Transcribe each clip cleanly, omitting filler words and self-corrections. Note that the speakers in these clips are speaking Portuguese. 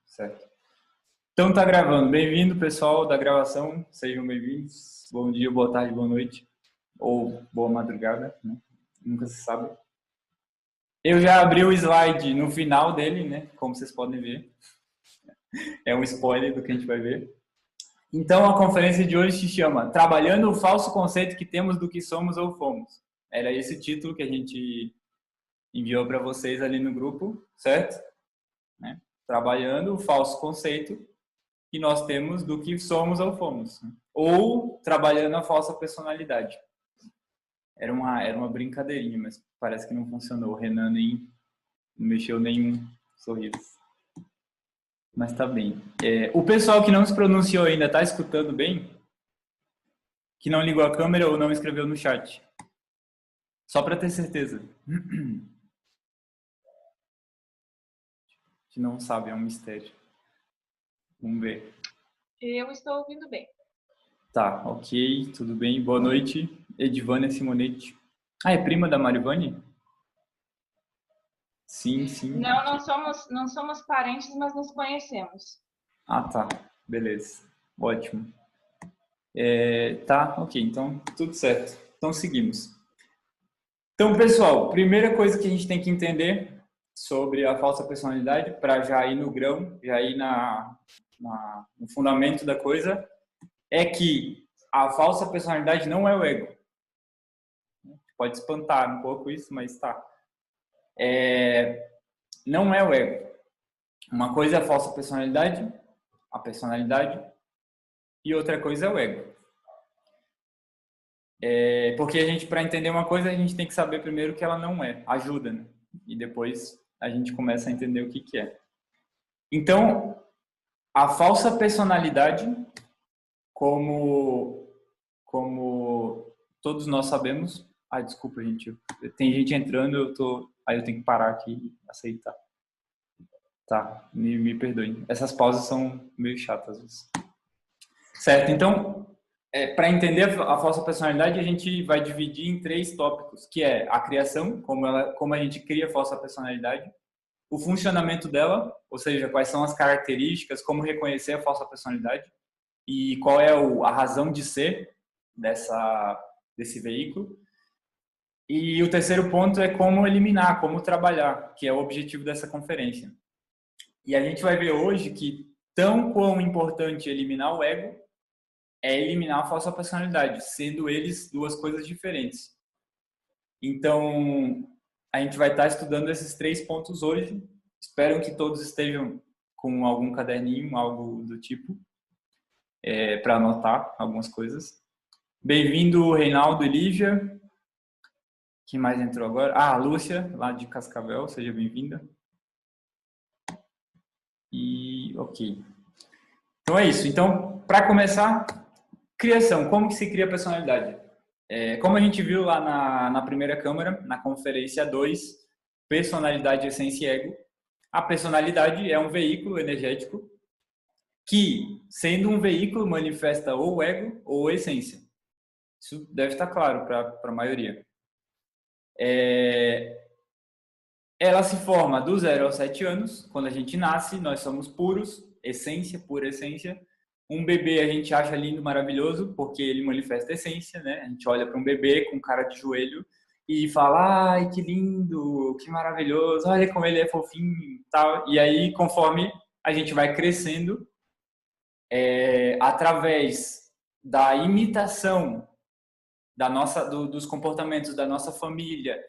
Certo. Então tá gravando. Bem-vindo, pessoal da gravação. Sejam bem-vindos. Bom dia, boa tarde, boa noite. Ou boa madrugada, né? Nunca se sabe. Eu já abri o slide no final dele, né? Como vocês podem ver. É um spoiler do que a gente vai ver. Então, a conferência de hoje se chama Trabalhando o Falso Conceito que Temos do que Somos ou Fomos. Era esse título que a gente enviou para vocês ali no grupo, certo? Né? Trabalhando o falso conceito que nós temos do que somos ou fomos. Ou trabalhando a falsa personalidade. Era uma brincadeirinha, mas parece que não funcionou. O Renan nem mexeu nenhum sorriso. Mas tá bem. O pessoal que não se pronunciou ainda tá escutando bem? Que não ligou a câmera ou não escreveu no chat? Só para ter certeza. Que não sabe, é um mistério. Vamos ver. Eu estou ouvindo bem. Tá, ok, tudo bem. Boa noite, Edivânia Simonetti. Ah, é prima da Marivane? Sim, sim. Não, não somos parentes, mas nos conhecemos. Ah, tá. Beleza. Ótimo. Tá, ok. Então, tudo certo. Então, seguimos. Então, pessoal, primeira coisa que a gente tem que entender sobre a falsa personalidade, para já ir no grão, já ir no fundamento da coisa, é que a falsa personalidade não é o ego. Pode espantar um pouco isso, mas tá. Não é o ego. Uma coisa é a falsa personalidade, a personalidade, e outra coisa é o ego. Porque a gente, para entender uma coisa, a gente tem que saber primeiro que ela não é. Ajuda, né? E depois a gente começa a entender o que é. Então, a falsa personalidade, como todos nós sabemos... Ah, desculpa, gente. Tem gente entrando, aí eu tenho que parar aqui e aceitar. Tá, me perdoem. Essas pausas são meio chatas às vezes. Certo, então, para entender a falsa personalidade, a gente vai dividir em 3 tópicos, que é a criação, como a gente cria a falsa personalidade, o funcionamento dela, ou seja, quais são as características, como reconhecer a falsa personalidade e qual é a razão de ser desse veículo. E o terceiro ponto é como eliminar, como trabalhar, que é o objetivo dessa conferência. E a gente vai ver hoje que tão quão importante eliminar o ego é eliminar a falsa personalidade, sendo eles 2 coisas diferentes. Então, a gente vai estar estudando esses 3 pontos hoje. Espero que todos estejam com algum caderninho, algo do tipo, para anotar algumas coisas. Bem-vindo, Reinaldo e Lívia. Quem mais entrou agora? Ah, a Lúcia, lá de Cascavel, seja bem-vinda. E ok. Então é isso. Então, para começar, criação. Como que se cria a personalidade? Como a gente viu lá na primeira câmara, na conferência 2, personalidade, essência e ego, a personalidade é um veículo energético que, sendo um veículo, manifesta ou o ego ou a essência. Isso deve estar claro para a maioria. Ela se forma do 0 aos 7 anos. Quando a gente nasce, nós somos puros, essência, pura essência. Um bebê a gente acha lindo, maravilhoso, porque ele manifesta essência, né? A gente olha para um bebê com cara de joelho e fala, ai, que lindo, que maravilhoso, olha como ele é fofinho e tal. E aí, conforme a gente vai crescendo, através da imitação dos comportamentos da nossa família,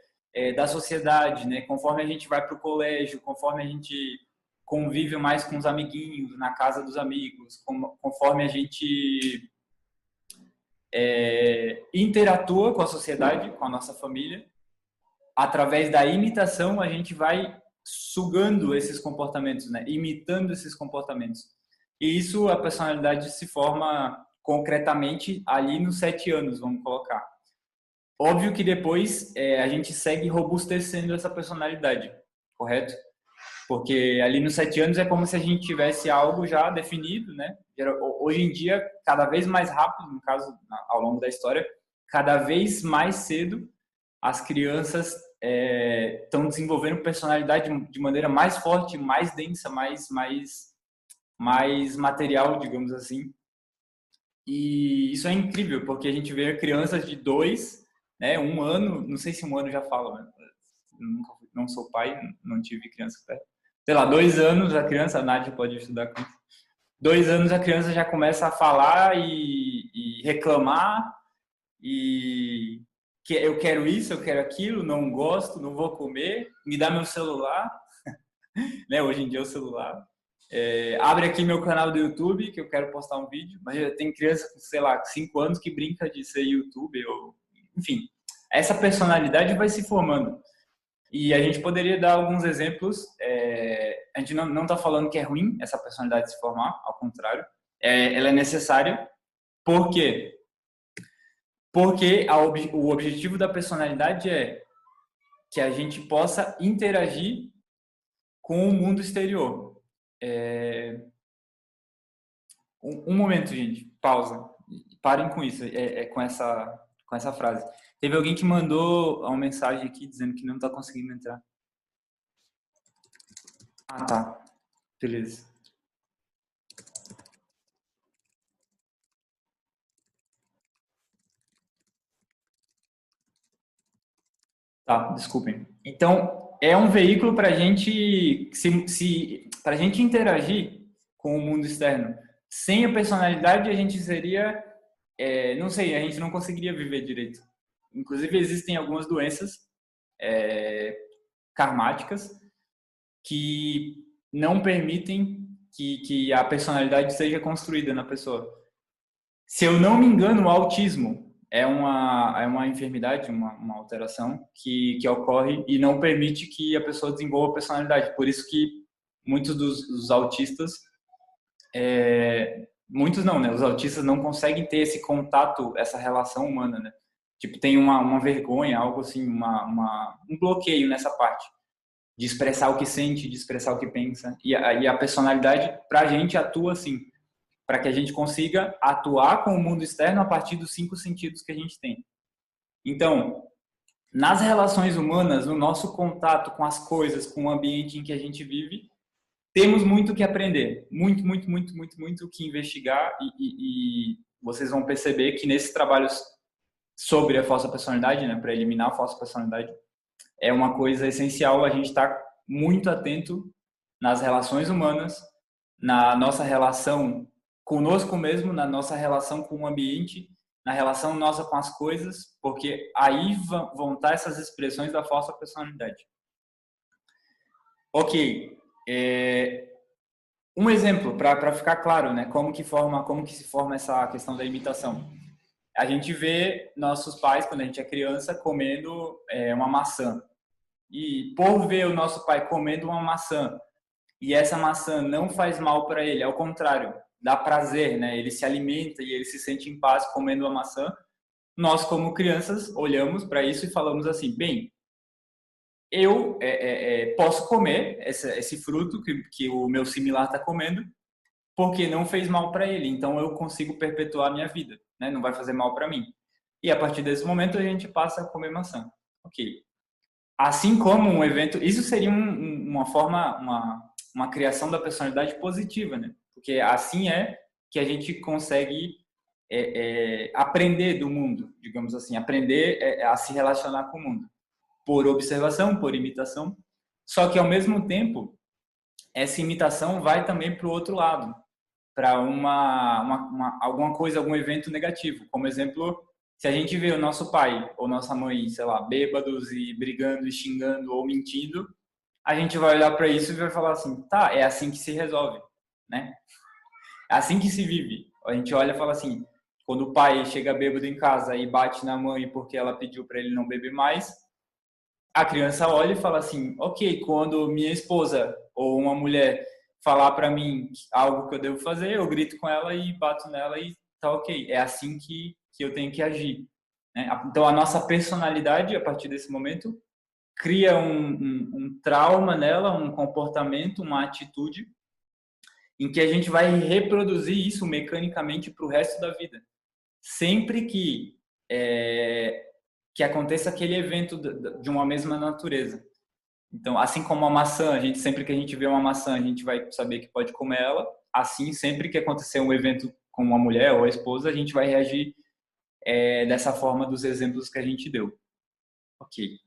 da sociedade, né? Conforme a gente vai para o colégio, conforme a gente convive mais com os amiguinhos, na casa dos amigos, conforme a gente interatua com a sociedade, com a nossa família, através da imitação a gente vai sugando esses comportamentos, né? Imitando esses comportamentos. E isso, a personalidade se forma concretamente ali nos 7 anos, vamos colocar. Óbvio que depois a gente segue robustecendo essa personalidade, correto? Porque ali nos 7 anos é como se a gente tivesse algo já definido, né? Hoje em dia, cada vez mais rápido, no caso, ao longo da história, cada vez mais cedo, as crianças estão desenvolvendo personalidade de maneira mais forte, mais densa, mais material, digamos assim. E isso é incrível, porque a gente vê crianças de 2, né, 1 ano, não sei se 1 ano já fala, né? Não sou pai, não tive criança perto. Sei lá, 2 anos a criança, a Nádia pode estudar com isso. 2 anos a criança já começa a falar e reclamar e que eu quero isso, eu quero aquilo, não gosto, não vou comer, me dá meu celular, né? Hoje em dia é o celular. Abre aqui meu canal do YouTube que eu quero postar um vídeo, mas já tem criança com, sei lá, 5 anos que brinca de ser YouTuber, ou enfim, essa personalidade vai se formando. E a gente poderia dar alguns exemplos. A gente não está falando que é ruim essa personalidade se formar, ao contrário. Ela é necessária. Por quê? Porque o objetivo da personalidade é que a gente possa interagir com o mundo exterior. Um momento, gente. Pausa. Parem com isso, com essa frase. Teve alguém que mandou uma mensagem aqui dizendo que não está conseguindo entrar. Ah, tá. Beleza. Tá, desculpem. Então, é um veículo para a gente para a gente interagir com o mundo externo. Sem a personalidade, a gente seria, não sei, a gente não conseguiria viver direito. Inclusive, existem algumas doenças karmáticas que não permitem que a personalidade seja construída na pessoa. Se eu não me engano, o autismo é uma enfermidade, uma alteração que ocorre e não permite que a pessoa desenvolva personalidade. Por isso que muitos dos autistas, muitos não, né? Os autistas não conseguem ter esse contato, essa relação humana, né? Tipo, tem uma vergonha, algo assim, um bloqueio nessa parte de expressar o que sente, de expressar o que pensa. E a personalidade, para a gente, atua assim, para que a gente consiga atuar com o mundo externo a partir dos 5 sentidos que a gente tem. Então, nas relações humanas, no nosso contato com as coisas, com o ambiente em que a gente vive, temos muito que aprender, muito que investigar e vocês vão perceber que nesses trabalhos sobre a falsa personalidade, né, para eliminar a falsa personalidade, é uma coisa essencial a gente estar muito atento nas relações humanas, na nossa relação conosco mesmo, na nossa relação com o ambiente, na relação nossa com as coisas, porque aí vão estar essas expressões da falsa personalidade. Ok, um exemplo para ficar claro, né? Como que se forma essa questão da imitação? A gente vê nossos pais quando a gente é criança comendo uma maçã e por ver o nosso pai comendo uma maçã e essa maçã não faz mal para ele, ao contrário, dá prazer, né? Ele se alimenta e ele se sente em paz comendo a maçã. Nós, como crianças, olhamos para isso e falamos assim: bem, eu posso comer esse fruto que o meu similar está comendo, porque não fez mal para ele. Então eu consigo perpetuar a minha vida, né? Não vai fazer mal para mim. E a partir desse momento a gente passa a comer maçã. Ok. Assim como um evento, isso seria uma forma, uma criação da personalidade positiva, né? Porque assim é que a gente consegue aprender do mundo, digamos assim, aprender a se relacionar com o mundo, por observação, por imitação. Só que ao mesmo tempo, essa imitação vai também para o outro lado, para alguma coisa, algum evento negativo. Como exemplo, se a gente vê o nosso pai ou nossa mãe, sei lá, bêbados e brigando e xingando ou mentindo, a gente vai olhar para isso e vai falar assim: tá, é assim que se resolve, né? É assim que se vive. A gente olha e fala assim: quando o pai chega bêbado em casa e bate na mãe porque ela pediu para ele não beber mais, a criança olha e fala assim: ok, quando minha esposa ou uma mulher falar para mim algo que eu devo fazer, eu grito com ela e bato nela e tá ok. É assim que eu tenho que agir, né? Então a nossa personalidade, a partir desse momento, cria um trauma nela, um comportamento, uma atitude em que a gente vai reproduzir isso mecanicamente para o resto da vida. Sempre que que aconteça aquele evento de uma mesma natureza. Então, assim como a maçã, sempre que a gente vê uma maçã, a gente vai saber que pode comer ela. Assim, sempre que acontecer um evento com uma mulher ou a esposa, a gente vai reagir dessa forma dos exemplos que a gente deu. Ok.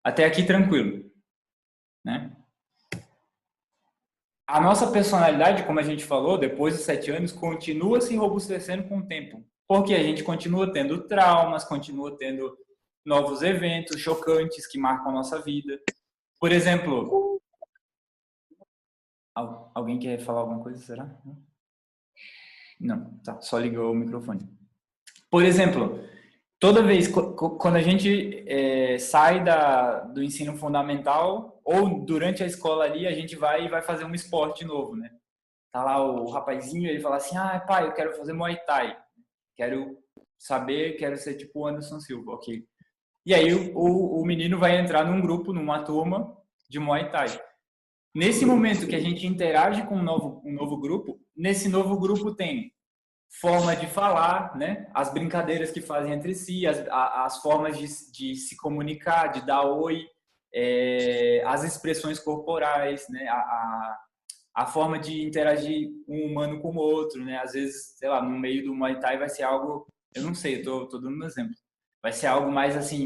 Até aqui tranquilo, né? A nossa personalidade, como a gente falou, depois dos 7 anos, continua se robustecendo com o tempo. Porque a gente continua tendo traumas, continua tendo novos eventos chocantes que marcam a nossa vida. Por exemplo, alguém quer falar alguma coisa, será? Não, tá, só ligou o microfone. Por exemplo, toda vez quando a gente sai do ensino fundamental ou durante a escola ali, a gente vai fazer um esporte novo, né? Tá lá o rapazinho, ele fala assim, pai, eu quero fazer Muay Thai. Quero ser tipo o Anderson Silva, ok. E aí o menino vai entrar num grupo, numa turma de Muay Thai. Nesse momento que a gente interage com um novo grupo, nesse novo grupo tem forma de falar, né? As brincadeiras que fazem entre si, as formas de se comunicar, de dar oi, as expressões corporais, né? A forma de interagir um humano com o outro, né? Às vezes, sei lá, no meio do Muay Thai vai ser algo, eu não sei, eu tô dando um exemplo. Vai ser algo mais assim,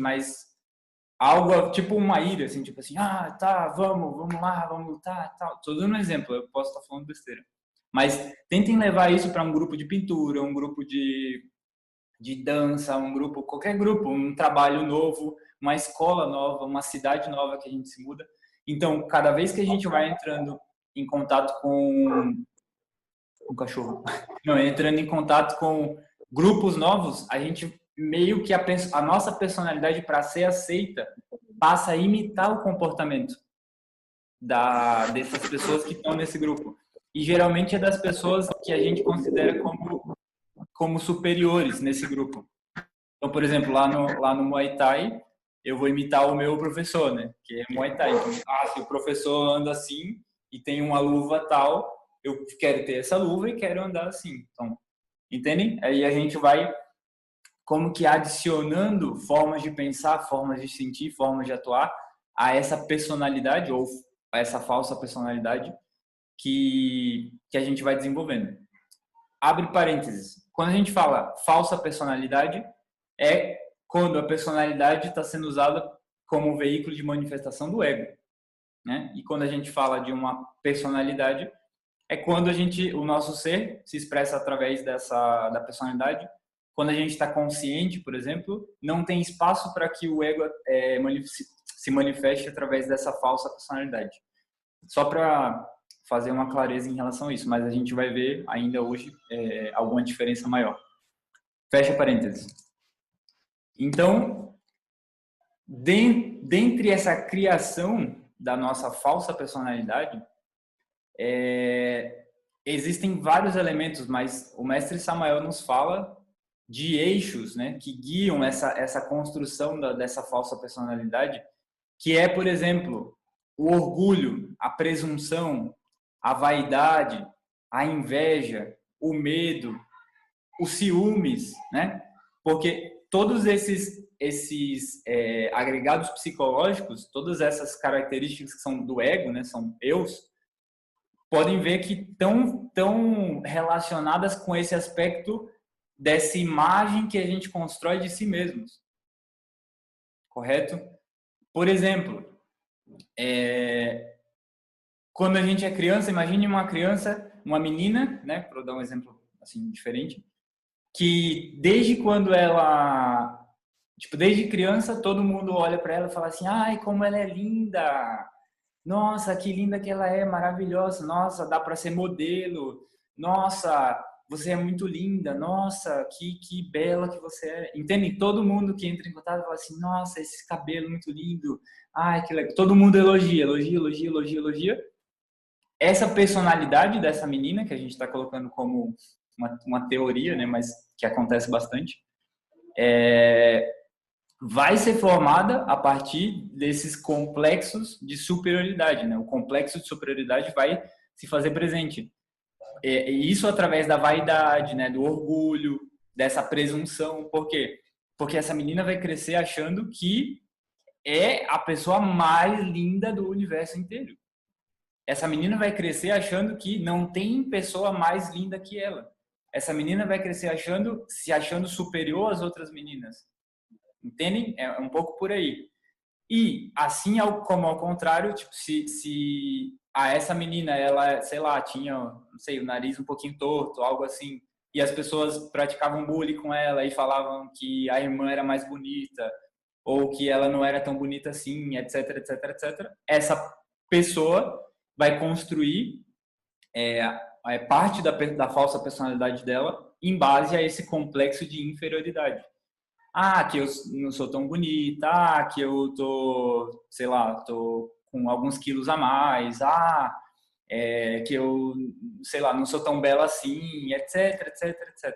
algo tipo uma ira, assim, tipo assim, tá, vamos lá, vamos lutar, tal. Tô dando um exemplo, eu posso estar falando besteira. Mas tentem levar isso para um grupo de pintura, um grupo de dança, qualquer grupo, um trabalho novo, uma escola nova, uma cidade nova que a gente se muda. Então, cada vez que a gente vai entrando em contato com o cachorro, não, entrando em contato com grupos novos, a gente meio que a nossa personalidade, para ser aceita, passa a imitar o comportamento dessas pessoas que estão nesse grupo. E geralmente é das pessoas que a gente considera como superiores nesse grupo. Então, por exemplo, lá no Muay Thai, eu vou imitar o meu professor, né? Que é Muay Thai. Então, se o professor anda assim e tem uma luva tal, eu quero ter essa luva e quero andar assim. Então, entendem? Aí a gente vai como que adicionando formas de pensar, formas de sentir, formas de atuar a essa personalidade ou a essa falsa personalidade que a gente vai desenvolvendo. Abre parênteses. Quando a gente fala falsa personalidade, é quando a personalidade está sendo usada como veículo de manifestação do ego, né? E quando a gente fala de uma personalidade, é quando o nosso ser se expressa através da personalidade. Quando a gente está consciente, por exemplo, não tem espaço para que o ego se manifeste através dessa falsa personalidade. Só para fazer uma clareza em relação a isso, mas a gente vai ver ainda hoje alguma diferença maior. Fecha parênteses. Então, dentre essa criação da nossa falsa personalidade, existem vários elementos, mas o mestre Samael nos fala de eixos, né, que guiam essa construção dessa falsa personalidade, que é, por exemplo, o orgulho, a presunção, a vaidade, a inveja, o medo, os ciúmes, né? Porque todos esses agregados psicológicos, todas essas características que são do ego, né, são eus, podem ver que estão relacionadas com esse aspecto dessa imagem que a gente constrói de si mesmos. Correto? Por exemplo, quando a gente é criança, imagine uma criança, uma menina, né, para dar um exemplo assim diferente, que desde criança todo mundo olha para ela e fala assim: "Ai, como ela é linda! Nossa, que linda que ela é, maravilhosa! Nossa, dá para ser modelo! Nossa, você é muito linda! Nossa, que bela que você é!" Entende? Todo mundo que entra em contato fala assim: "Nossa, esse cabelo muito lindo! Ai, que legal!" Todo mundo elogia, elogia, elogia, elogia, elogia. Essa personalidade dessa menina, que a gente está colocando como uma teoria, né, mas que acontece bastante, vai ser formada a partir desses complexos de superioridade, né? O complexo de superioridade vai se fazer presente. E isso através da vaidade, né, do orgulho, dessa presunção. Por quê? Porque essa menina vai crescer achando que é a pessoa mais linda do universo inteiro. Essa menina vai crescer achando que não tem pessoa mais linda que ela. Essa menina vai crescer se achando superior às outras meninas. Entendem? É um pouco por aí. E assim como ao contrário, tipo, se essa menina, ela, sei lá, tinha, não sei, o nariz um pouquinho torto, algo assim, e as pessoas praticavam bullying com ela e falavam que a irmã era mais bonita ou que ela não era tão bonita assim, etc, etc, etc. Essa pessoa vai construir parte da falsa personalidade dela em base a esse complexo de inferioridade. Ah, que eu não sou tão bonita, que eu tô, sei lá, tô com alguns quilos a mais, que eu, sei lá, não sou tão bela assim, etc, etc, etc.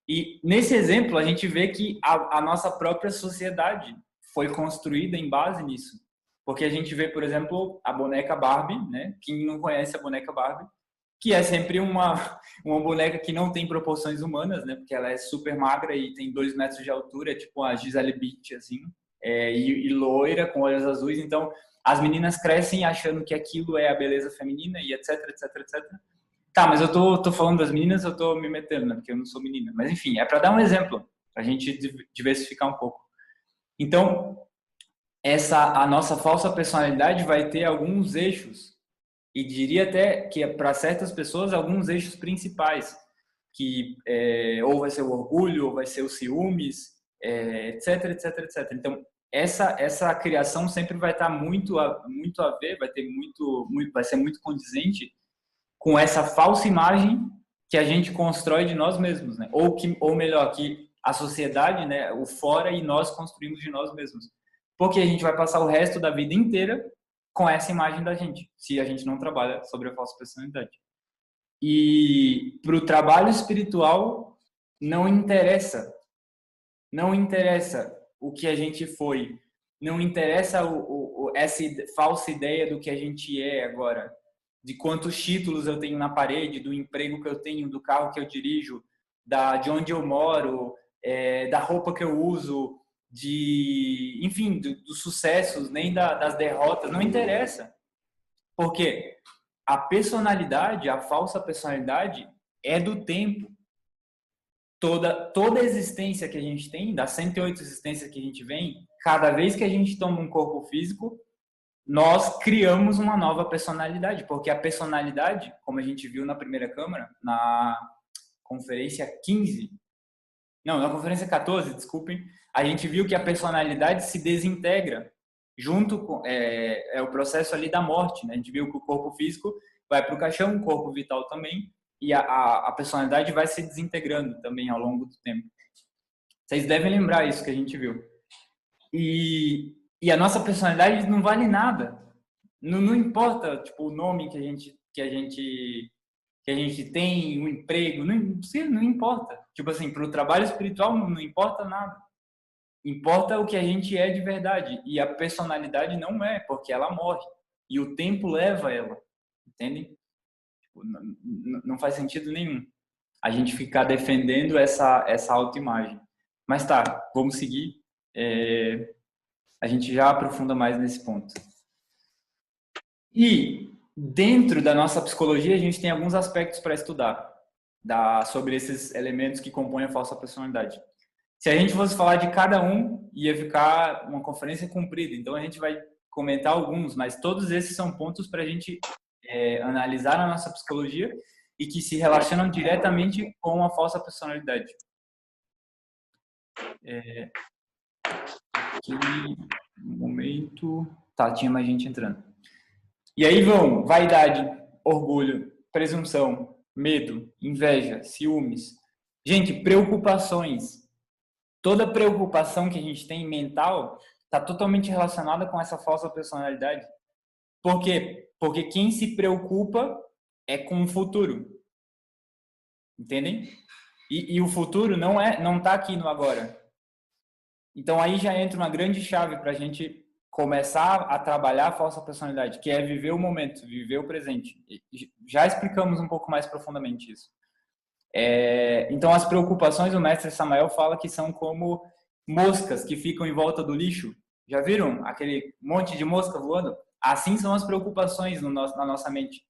E nesse exemplo a gente vê que a nossa própria sociedade foi construída em base nisso. Porque a gente vê, por exemplo, a boneca Barbie, né? Quem não conhece a boneca Barbie, que é sempre uma boneca que não tem proporções humanas, né? Porque ela é super magra e tem 2 metros de altura, é tipo a Gisele Bündchen, assim, e loira, com olhos azuis. Então, as meninas crescem achando que aquilo é a beleza feminina e etc, etc, etc. Tá, mas eu tô falando das meninas, eu tô me metendo, né? Porque eu não sou menina. Mas enfim, é para dar um exemplo, pra gente diversificar um pouco. Então, a nossa falsa personalidade vai ter alguns eixos, e diria até que para certas pessoas alguns eixos principais, que ou vai ser o orgulho, ou vai ser os ciúmes, etc, etc, etc. Então, essa criação sempre vai estar muito a ver, vai ser muito condizente com essa falsa imagem que a gente constrói de nós mesmos, né? Ou melhor, que a sociedade, né, o fora e nós construímos de nós mesmos. Porque a gente vai passar o resto da vida inteira com essa imagem da gente, se a gente não trabalha sobre a falsa personalidade. E para o trabalho espiritual não interessa o que a gente foi, não interessa essa falsa ideia do que a gente é agora, de quantos títulos eu tenho na parede, do emprego que eu tenho, do carro que eu dirijo, de onde eu moro, da roupa que eu uso, enfim, dos sucessos, nem das derrotas, não interessa. Porque a personalidade, a falsa personalidade, é do tempo. Toda existência que a gente tem, das 108 existências que a gente vem, cada vez que a gente toma um corpo físico, nós criamos uma nova personalidade, porque a personalidade, como a gente viu na primeira câmara, na conferência 15, não, na conferência 14, desculpem, a gente viu que a personalidade se desintegra junto com o processo ali da morte, né? A gente viu que o corpo físico vai para o caixão, o corpo vital também, e a personalidade vai se desintegrando também ao longo do tempo. Vocês devem lembrar isso que a gente viu. E a nossa personalidade não vale nada. Não importa, tipo, o nome que a gente tem, o emprego, não importa. Tipo assim, para o trabalho espiritual não importa nada. Importa o que a gente é de verdade. E a personalidade não é, porque ela morre. E o tempo leva ela. Entendem? Tipo, não faz sentido nenhum a gente ficar defendendo essa autoimagem. Mas tá, vamos seguir. A gente já aprofunda mais nesse ponto. E dentro da nossa psicologia, a gente tem alguns aspectos para estudar sobre esses elementos que compõem a falsa personalidade. Se a gente fosse falar de cada um, ia ficar uma conferência comprida. Então, a gente vai comentar alguns, mas todos esses são pontos para a gente analisar na nossa psicologia e que se relacionam diretamente com a falsa personalidade. Aqui, um momento... Tá, tinha mais gente entrando. E aí vão vaidade, orgulho, presunção, medo, inveja, ciúmes. Gente, preocupações. Toda preocupação que a gente tem mental está totalmente relacionada com essa falsa personalidade. Por quê? Porque quem se preocupa é com o futuro. Entendem? E o futuro não está aqui no agora. Então aí já entra uma grande chave para a gente começar a trabalhar a falsa personalidade, que é viver o momento, viver o presente. Já explicamos um pouco mais profundamente isso. Então as preocupações, o mestre Samael fala que são como moscas que ficam em volta do lixo. Já viram aquele monte de mosca voando? Assim são as preocupações na nossa mente,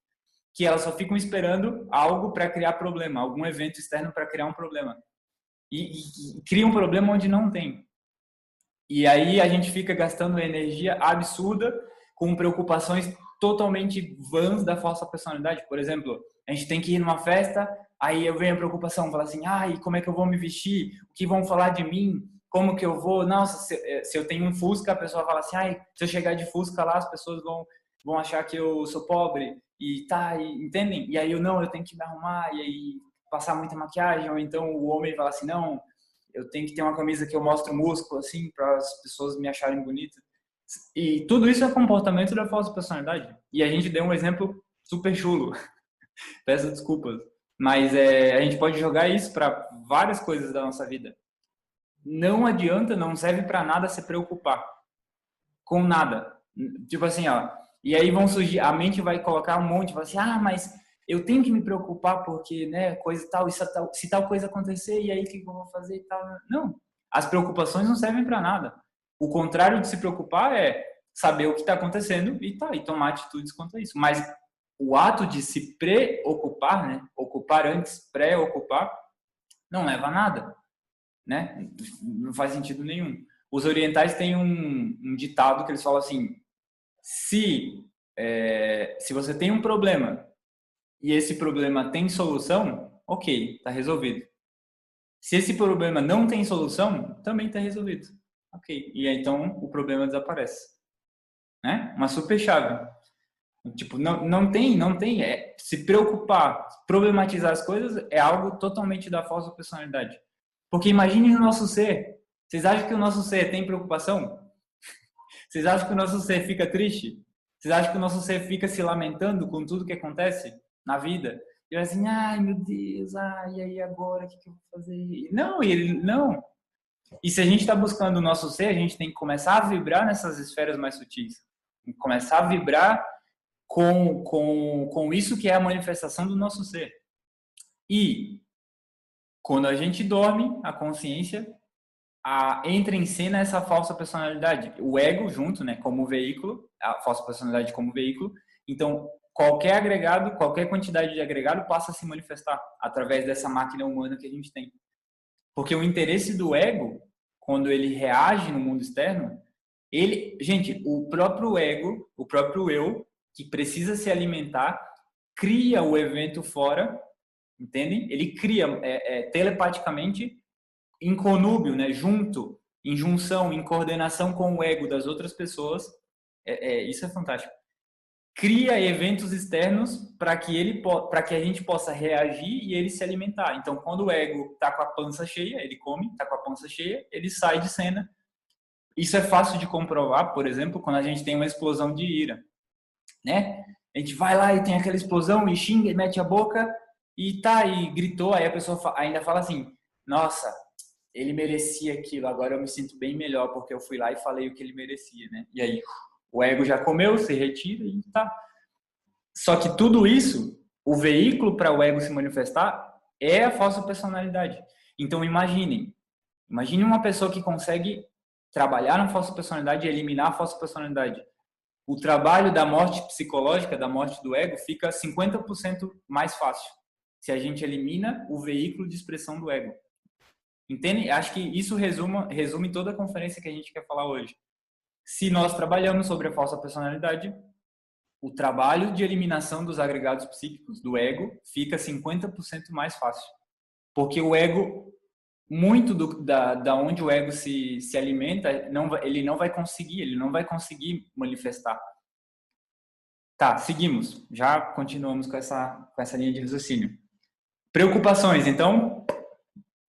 que elas só ficam esperando algo para criar problema, algum evento externo para criar um problema. E cria um problema onde não tem. E aí a gente fica gastando energia absurda com preocupações totalmente vãs da falsa personalidade. Por exemplo, a gente tem que ir numa festa, aí eu venho a preocupação, falar assim, ai, como é que eu vou me vestir? O que vão falar de mim? Como que eu vou? Nossa, se eu tenho um Fusca, a pessoa fala assim, ai, se eu chegar de Fusca lá, as pessoas vão achar que eu sou pobre. E entendem? E aí eu tenho que me arrumar, e aí passar muita maquiagem, ou então o homem fala assim, não, eu tenho que ter uma camisa que eu mostro músculo, assim, para as pessoas me acharem bonita. E tudo isso é comportamento da falsa personalidade. E a gente deu um exemplo super chulo. Peço desculpas. Mas a gente pode jogar isso para várias coisas da nossa vida. Não adianta, não serve para nada se preocupar com nada. Tipo assim, ó. E aí vão surgir, a mente vai colocar um monte, vai assim, mas eu tenho que me preocupar porque, né, coisa tal, se tal coisa acontecer, e aí o que eu vou fazer e tal. Não. As preocupações não servem para nada. O contrário de se preocupar é saber o que está acontecendo e tomar atitudes quanto a isso. Mas o ato de se preocupar, né, ocupar antes, pré-ocupar, não leva a nada, né? Não faz sentido nenhum. Os orientais têm um ditado que eles falam assim, se você tem um problema e esse problema tem solução, ok, está resolvido. Se esse problema não tem solução, também está resolvido. Ok, e aí, então o problema desaparece. Né? Uma super chave. Tipo, não tem. Se preocupar, problematizar as coisas é algo totalmente da falsa personalidade. Porque imagine o nosso ser. Vocês acham que o nosso ser tem preocupação? Vocês acham que o nosso ser fica triste? Vocês acham que o nosso ser fica se lamentando com tudo que acontece na vida? E vai assim, ai meu Deus, e aí agora, o que eu vou fazer? Não, não. E se a gente está buscando o nosso ser, a gente tem que começar a vibrar nessas esferas mais sutis. Começar a vibrar com isso que é a manifestação do nosso ser. E quando a gente dorme, a consciência entra em cena essa falsa personalidade. O ego junto, né, como veículo, a falsa personalidade como veículo. Então, qualquer agregado, qualquer quantidade de agregado passa a se manifestar através dessa máquina humana que a gente tem. Porque o interesse do ego, quando ele reage no mundo externo, gente, o próprio ego, o próprio eu, que precisa se alimentar, cria o evento fora, entendem? Ele cria telepaticamente, em conúbio, né, junto, em junção, em coordenação com o ego das outras pessoas. Isso é fantástico. Cria eventos externos para que a gente possa reagir e ele se alimentar. Então, quando o ego está com a pança cheia, ele come, está com a pança cheia, ele sai de cena. Isso é fácil de comprovar, por exemplo, quando a gente tem uma explosão de ira, né? A gente vai lá e tem aquela explosão e xinga e mete a boca e gritou, aí a pessoa ainda fala assim, nossa, ele merecia aquilo, agora eu me sinto bem melhor porque eu fui lá e falei o que ele merecia, né? E aí o ego já comeu, se retira e tá. Só que tudo isso, o veículo para o ego se manifestar é a falsa personalidade. Então imagine uma pessoa que consegue trabalhar na falsa personalidade e eliminar a falsa personalidade. O trabalho da morte psicológica, da morte do ego, fica 50% mais fácil se a gente elimina o veículo de expressão do ego. Entende? Acho que isso resume toda a conferência que a gente quer falar hoje. Se nós trabalhamos sobre a falsa personalidade, o trabalho de eliminação dos agregados psíquicos, do ego, fica 50% mais fácil. Porque o ego, muito da onde o ego se alimenta, ele não vai conseguir manifestar. Tá, seguimos. Já continuamos com essa linha de raciocínio. Preocupações, então,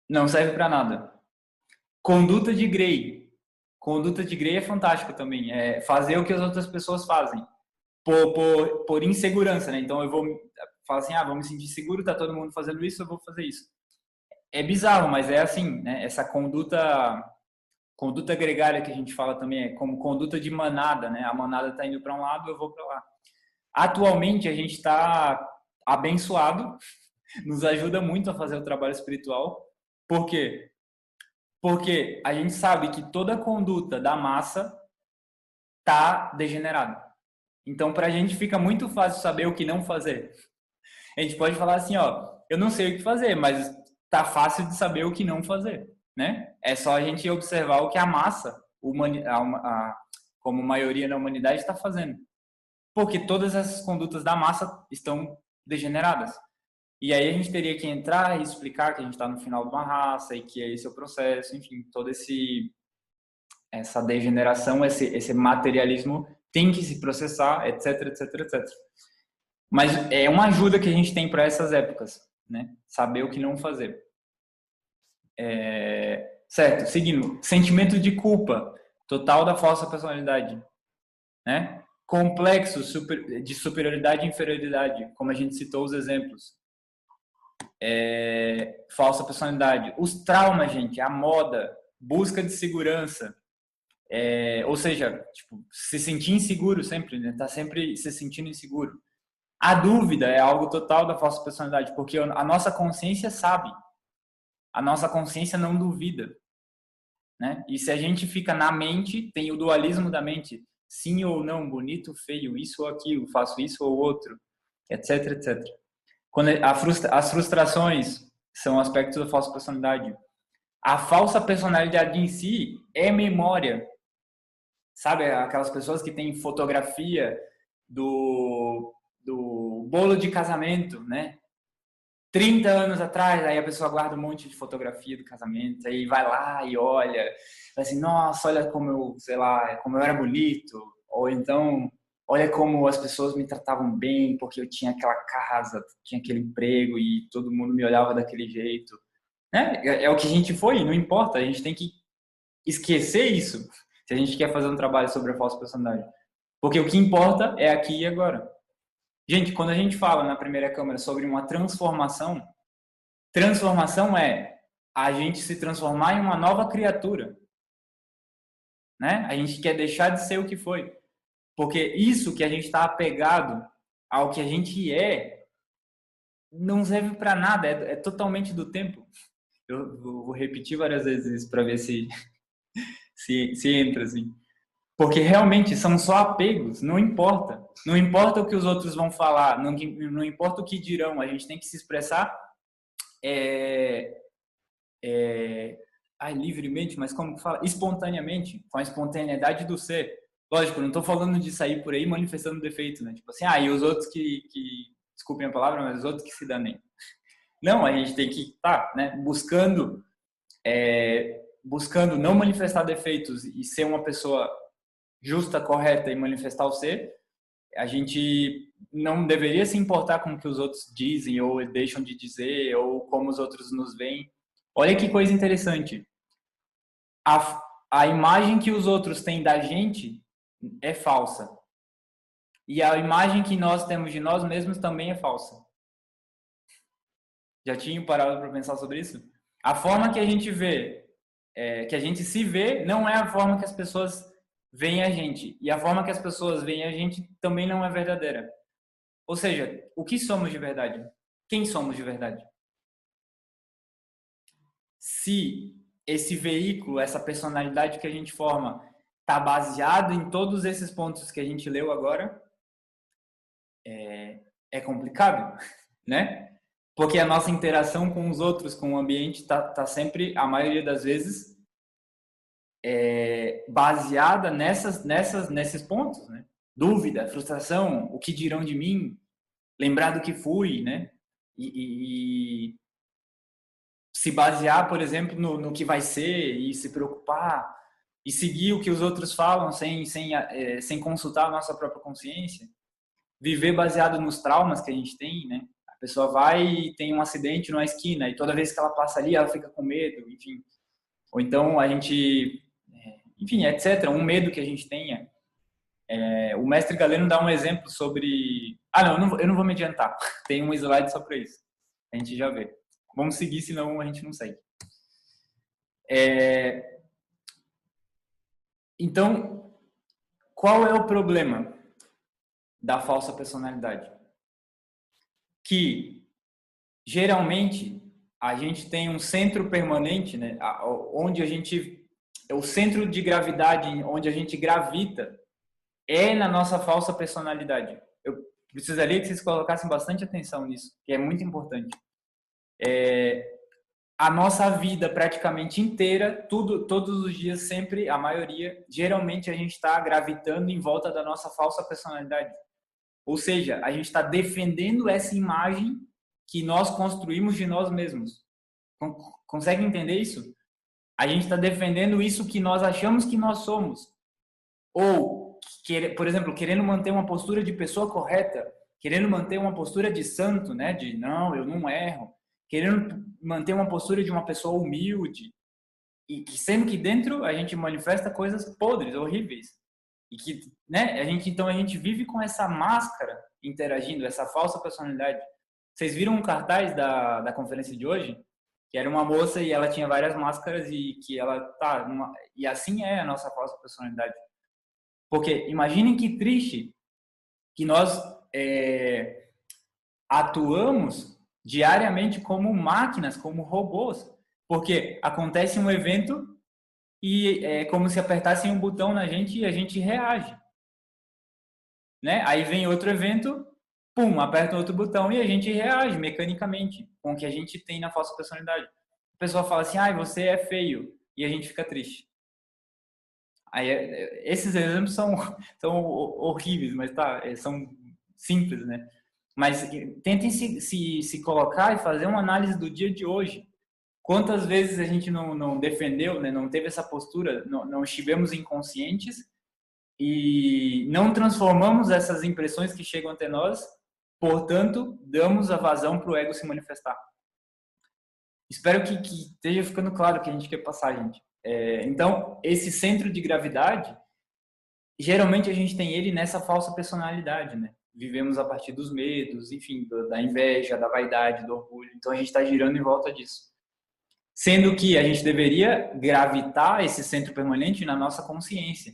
não serve para nada. Conduta de Grey. Conduta de Grey é fantástico também. É fazer o que as outras pessoas fazem. Por insegurança, né? Então eu vou falar assim, vou me sentir seguro, tá todo mundo fazendo isso, eu vou fazer isso. É bizarro, mas é assim, né? Essa conduta gregária que a gente fala também é como conduta de manada, né? A manada tá indo para um lado, eu vou para lá. Atualmente a gente está abençoado, nos ajuda muito a fazer o trabalho espiritual. Por quê? Porque a gente sabe que toda conduta da massa tá degenerada. Então, para a gente fica muito fácil saber o que não fazer. A gente pode falar assim, ó, eu não sei o que fazer, mas tá fácil de saber o que não fazer, né? É só a gente observar o que a massa, como maioria da humanidade, está fazendo. Porque todas essas condutas da massa estão degeneradas. E aí a gente teria que entrar e explicar que a gente está no final de uma raça e que esse é o processo, enfim, todo essa degeneração, esse materialismo tem que se processar, etc, etc, etc. Mas é uma ajuda que a gente tem para essas épocas, né? Saber o que não fazer. Certo, seguindo. Sentimento de culpa total da falsa personalidade, né? Complexo de superioridade e inferioridade, como a gente citou os exemplos. Falsa personalidade. Os traumas, gente, a moda, busca de segurança. Ou seja, tipo, se sentir inseguro sempre, né? Tá sempre se sentindo inseguro. A dúvida é algo total da falsa personalidade, porque a nossa consciência sabe. A nossa consciência não duvida, né? E se a gente fica na mente, tem o dualismo da mente, sim ou não, bonito, feio, isso ou aquilo, faço isso ou outro, etc, etc. Quando as frustrações são aspectos da falsa personalidade. A falsa personalidade em si é memória. Sabe, aquelas pessoas que têm fotografia do bolo de casamento, né? 30 anos atrás, aí a pessoa guarda um monte de fotografia do casamento, aí vai lá e olha, assim, nossa, olha como eu, sei lá, como eu era bonito, ou então, olha como as pessoas me tratavam bem, porque eu tinha aquela casa, tinha aquele emprego e todo mundo me olhava daquele jeito, né? É o que a gente foi, não importa, a gente tem que esquecer isso, se a gente quer fazer um trabalho sobre a falsa personalidade. Porque o que importa é aqui e agora. Gente, quando a gente fala na primeira câmara sobre uma transformação, transformação é a gente se transformar em uma nova criatura, né? A gente quer deixar de ser o que foi. Porque isso que a gente está apegado ao que a gente não serve para nada, é totalmente do tempo. Eu vou repetir várias vezes isso para ver se entra assim. Porque realmente são só apegos, não importa. Não importa o que os outros vão falar, não importa o que dirão, a gente tem que se expressar livremente, mas como que fala? Espontaneamente, com a espontaneidade do ser. Lógico, não estou falando de sair por aí manifestando defeito, né? Tipo assim, e os outros desculpem a palavra, mas os outros que se danem. Não, a gente tem que estar, né, buscando não manifestar defeitos e ser uma pessoa justa, correta e manifestar o ser. A gente não deveria se importar com o que os outros dizem ou deixam de dizer ou como os outros nos veem. Olha que coisa interessante. A imagem que os outros têm da gente é falsa. E a imagem que nós temos de nós mesmos também é falsa. Já tinham parado para pensar sobre isso? A forma que a gente vê, que a gente se vê, não é a forma que as pessoas veem a gente. E a forma que as pessoas veem a gente também não é verdadeira. Ou seja, o que somos de verdade? Quem somos de verdade? Se esse veículo, essa personalidade que a gente forma, está baseado em todos esses pontos que a gente leu agora, é complicado, né? Porque a nossa interação com os outros, com o ambiente, tá sempre, a maioria das vezes, baseada nesses pontos, né? Dúvida, frustração, o que dirão de mim, lembrar do que fui, né? E se basear, por exemplo, no que vai ser e se preocupar e seguir o que os outros falam sem consultar a nossa própria consciência. Viver baseado nos traumas que a gente tem, né? A pessoa vai e tem um acidente numa esquina e toda vez que ela passa ali, ela fica com medo, enfim. Ou então a gente, enfim, etc. Um medo que a gente tenha. O mestre Galeno dá um exemplo sobre... não, eu não vou me adiantar. Tem um slide só para isso. A gente já vê. Vamos seguir, senão a gente não segue. Então, qual é o problema da falsa personalidade? Que, geralmente, a gente tem um centro permanente, né? Onde a gente, o centro de gravidade onde a gente gravita é na nossa falsa personalidade. Eu precisaria que vocês colocassem bastante atenção nisso, que é muito importante. A nossa vida praticamente inteira, todos os dias, sempre, a maioria, geralmente a gente está gravitando em volta da nossa falsa personalidade. Ou seja, a gente está defendendo essa imagem que nós construímos de nós mesmos. Consegue entender isso? A gente está defendendo isso que nós achamos que nós somos. Ou, por exemplo, querendo manter uma postura de pessoa correta, querendo manter uma postura de santo, né? De não, eu não erro. Querendo manter uma postura de uma pessoa humilde. E sendo que dentro a gente manifesta coisas podres, horríveis. E que, né? Então a gente vive com essa máscara interagindo, essa falsa personalidade. Vocês viram um cartaz da conferência de hoje? Que era uma moça e ela tinha várias máscaras e que ela e assim é a nossa falsa personalidade. Porque imaginem que triste que nós atuamos diariamente como máquinas, como robôs, porque acontece um evento e é como se apertassem um botão na gente e a gente reage, né? Aí vem outro evento, pum, aperta outro botão e a gente reage mecanicamente com o que a gente tem na falsa personalidade. A pessoa fala assim, você é feio, e a gente fica triste. Aí, esses exemplos são horríveis, mas são simples, né? Mas tentem se colocar e fazer uma análise do dia de hoje. Quantas vezes a gente não defendeu, né? Não teve essa postura, não estivemos inconscientes e não transformamos essas impressões que chegam até nós, portanto, damos a vazão para o ego se manifestar. Espero que esteja ficando claro o que a gente quer passar, gente. Então, esse centro de gravidade, geralmente a gente tem ele nessa falsa personalidade, né? Vivemos a partir dos medos, enfim, da inveja, da vaidade, do orgulho. Então, a gente está girando em volta disso. Sendo que a gente deveria gravitar esse centro permanente na nossa consciência,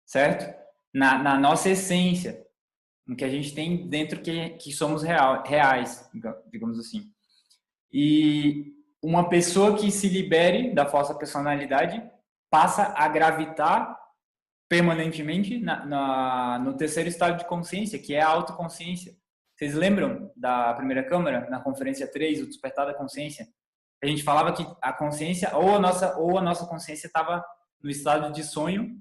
certo? Na nossa essência, no que a gente tem dentro que somos reais, digamos assim. E uma pessoa que se libere da falsa personalidade passa a gravitar permanentemente no terceiro estado de consciência, que é a autoconsciência. Vocês lembram da primeira câmara, na conferência 3, o despertar da consciência? A gente falava que a consciência, ou a nossa consciência estava no estado de sonho,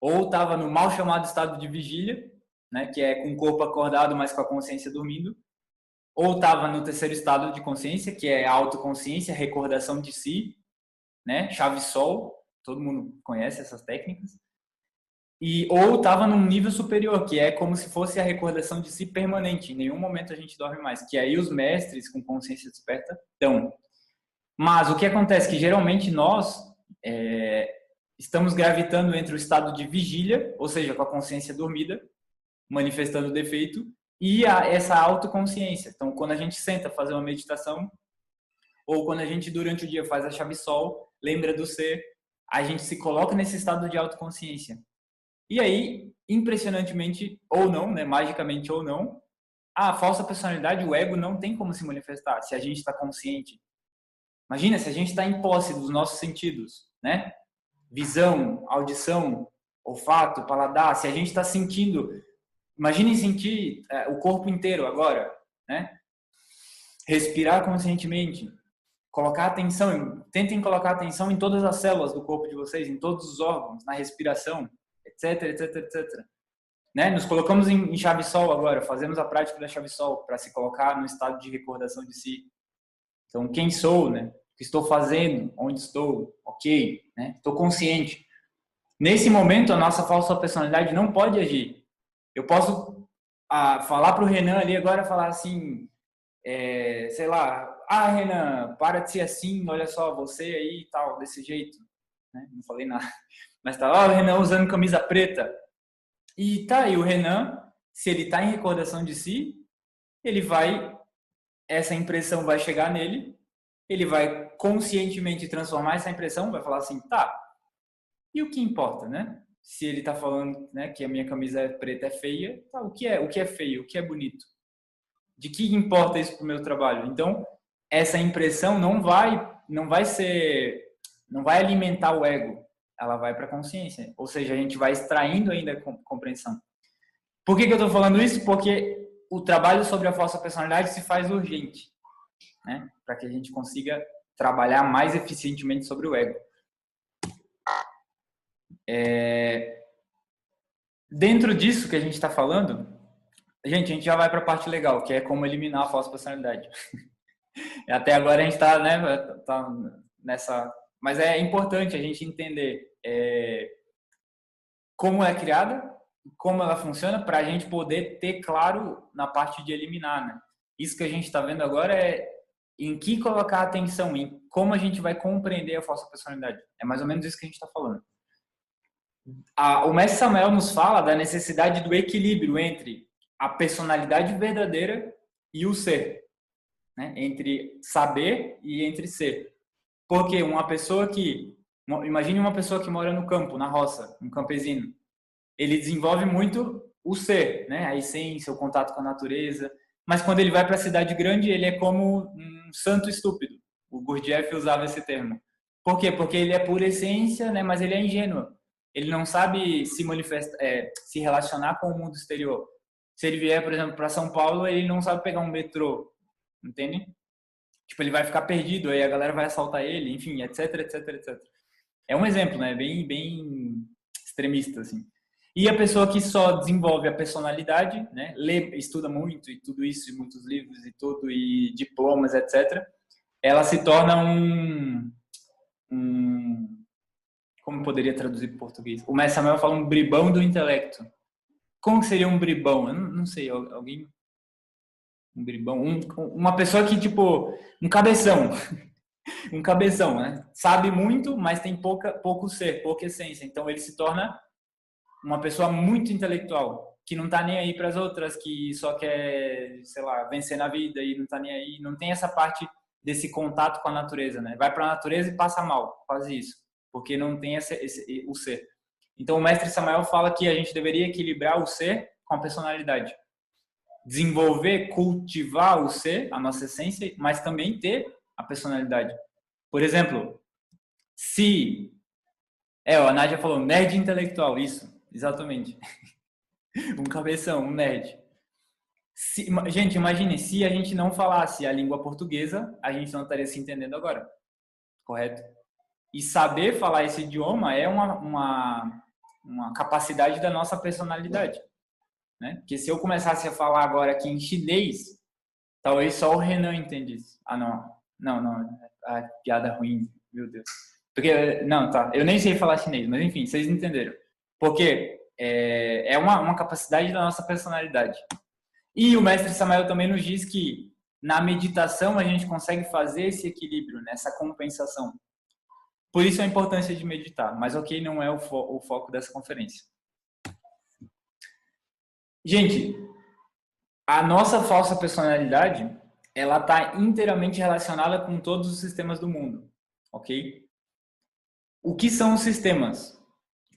ou estava no mal chamado estado de vigília, né, que é com o corpo acordado, mas com a consciência dormindo, ou estava no terceiro estado de consciência, que é a autoconsciência, recordação de si, né, chave-sol, todo mundo conhece essas técnicas, ou estava num nível superior, que é como se fosse a recordação de si permanente, em nenhum momento a gente dorme mais, que aí os mestres com consciência desperta dão. Mas o que acontece é que geralmente nós estamos gravitando entre o estado de vigília, ou seja, com a consciência dormida, manifestando o defeito, e essa autoconsciência. Então, quando a gente senta fazer uma meditação, ou quando a gente durante o dia faz a chave-sol, lembra do ser, a gente se coloca nesse estado de autoconsciência. E aí, impressionantemente ou não, né, magicamente ou não, a falsa personalidade, o ego, não tem como se manifestar se a gente está consciente. Imagina se a gente está em posse dos nossos sentidos, né? Visão, audição, olfato, paladar, se a gente está sentindo, imaginem sentir o corpo inteiro agora, né? Respirar conscientemente, colocar atenção, tentem colocar atenção em todas as células do corpo de vocês, em todos os órgãos, na respiração, etc, etc, etc. Né? Nos colocamos em chave-sol agora, fazemos a prática da chave-sol para se colocar no estado de recordação de si. Então, quem sou, né? O que estou fazendo? Onde estou? Ok, né? Estou consciente. Nesse momento, a nossa falsa personalidade não pode agir. Eu posso falar para o Renan ali agora, falar assim, sei lá, Renan, para de ser assim, olha só, você aí e tal, desse jeito. Né? Não falei nada. Mas tá lá o Renan usando camisa preta. E o Renan, se ele está em recordação de si, essa impressão vai chegar nele, ele vai conscientemente transformar essa impressão, vai falar assim, e o que importa, né? Se ele está falando, né, que a minha camisa preta é feia, o que é feio, o que é bonito? De que importa isso para o meu trabalho? Então, essa impressão não vai alimentar o ego, ela vai para a consciência. Ou seja, a gente vai extraindo ainda a compreensão. Por que eu estou falando isso? Porque o trabalho sobre a falsa personalidade se faz urgente, né? Para que a gente consiga trabalhar mais eficientemente sobre o ego. Dentro disso que a gente está falando, a gente já vai para a parte legal, que é como eliminar a falsa personalidade. Até agora a gente está, né, tá nessa... Mas é importante a gente entender como é criada, como ela funciona, para a gente poder ter claro na parte de eliminar, né? Isso que a gente está vendo agora é em que colocar atenção, em como a gente vai compreender a falsa personalidade. É mais ou menos isso que a gente está falando. O mestre Samael nos fala da necessidade do equilíbrio entre a personalidade verdadeira e o ser, né? Entre saber e entre ser. Porque imagine uma pessoa que mora no campo, na roça, um campesino. Ele desenvolve muito o ser, né? A essência, o contato com a natureza. Mas quando ele vai para a cidade grande, ele é como um santo estúpido. O Gurdjieff usava esse termo. Por quê? Porque ele é pura essência, né? Mas ele é ingênuo. Ele não sabe se relacionar com o mundo exterior. Se ele vier, por exemplo, para São Paulo, ele não sabe pegar um metrô, entende? Tipo, ele vai ficar perdido, aí a galera vai assaltar ele, enfim, etc, etc, etc. É um exemplo, né? Bem extremista, assim. E a pessoa que só desenvolve a personalidade, né? Estuda muito e tudo isso, e muitos livros e diplomas, etc. Ela se torna como poderia traduzir para português? O mestre Samuel fala um bribão do intelecto. Como que seria um bribão? Eu não sei, alguém... Um bribão? Uma pessoa que, tipo, um cabeção. Um cabeção, né? Sabe muito, mas tem pouco ser, pouca essência. Então ele se torna uma pessoa muito intelectual, que não tá nem aí para as outras, que só quer, sei lá, vencer na vida e não tá nem aí. Não tem essa parte desse contato com a natureza, né? Vai para a natureza e passa mal, quase isso. Porque não tem o ser. Então o mestre Samael fala que a gente deveria equilibrar o ser com a personalidade. Desenvolver, cultivar o ser, a nossa essência, mas também ter a personalidade. Por exemplo, a Nádia falou, nerd intelectual, isso, exatamente. Um cabeção, um nerd. Gente, imagine, se a gente não falasse a língua portuguesa, a gente não estaria se entendendo agora, correto? E saber falar esse idioma é uma capacidade da nossa personalidade, né? Porque se eu começasse a falar agora aqui em chinês, talvez só o Renan entendesse. Ah, não, a piada ruim, meu Deus. Porque, não, tá, eu nem sei falar chinês, mas enfim, vocês entenderam. Porque é uma capacidade da nossa personalidade. E o mestre Samael também nos diz que na meditação a gente consegue fazer esse equilíbrio, né? Essa compensação. Por isso a importância de meditar, mas ok, não é o foco dessa conferência. Gente, a nossa falsa personalidade, ela está inteiramente relacionada com todos os sistemas do mundo, ok? O que são os sistemas?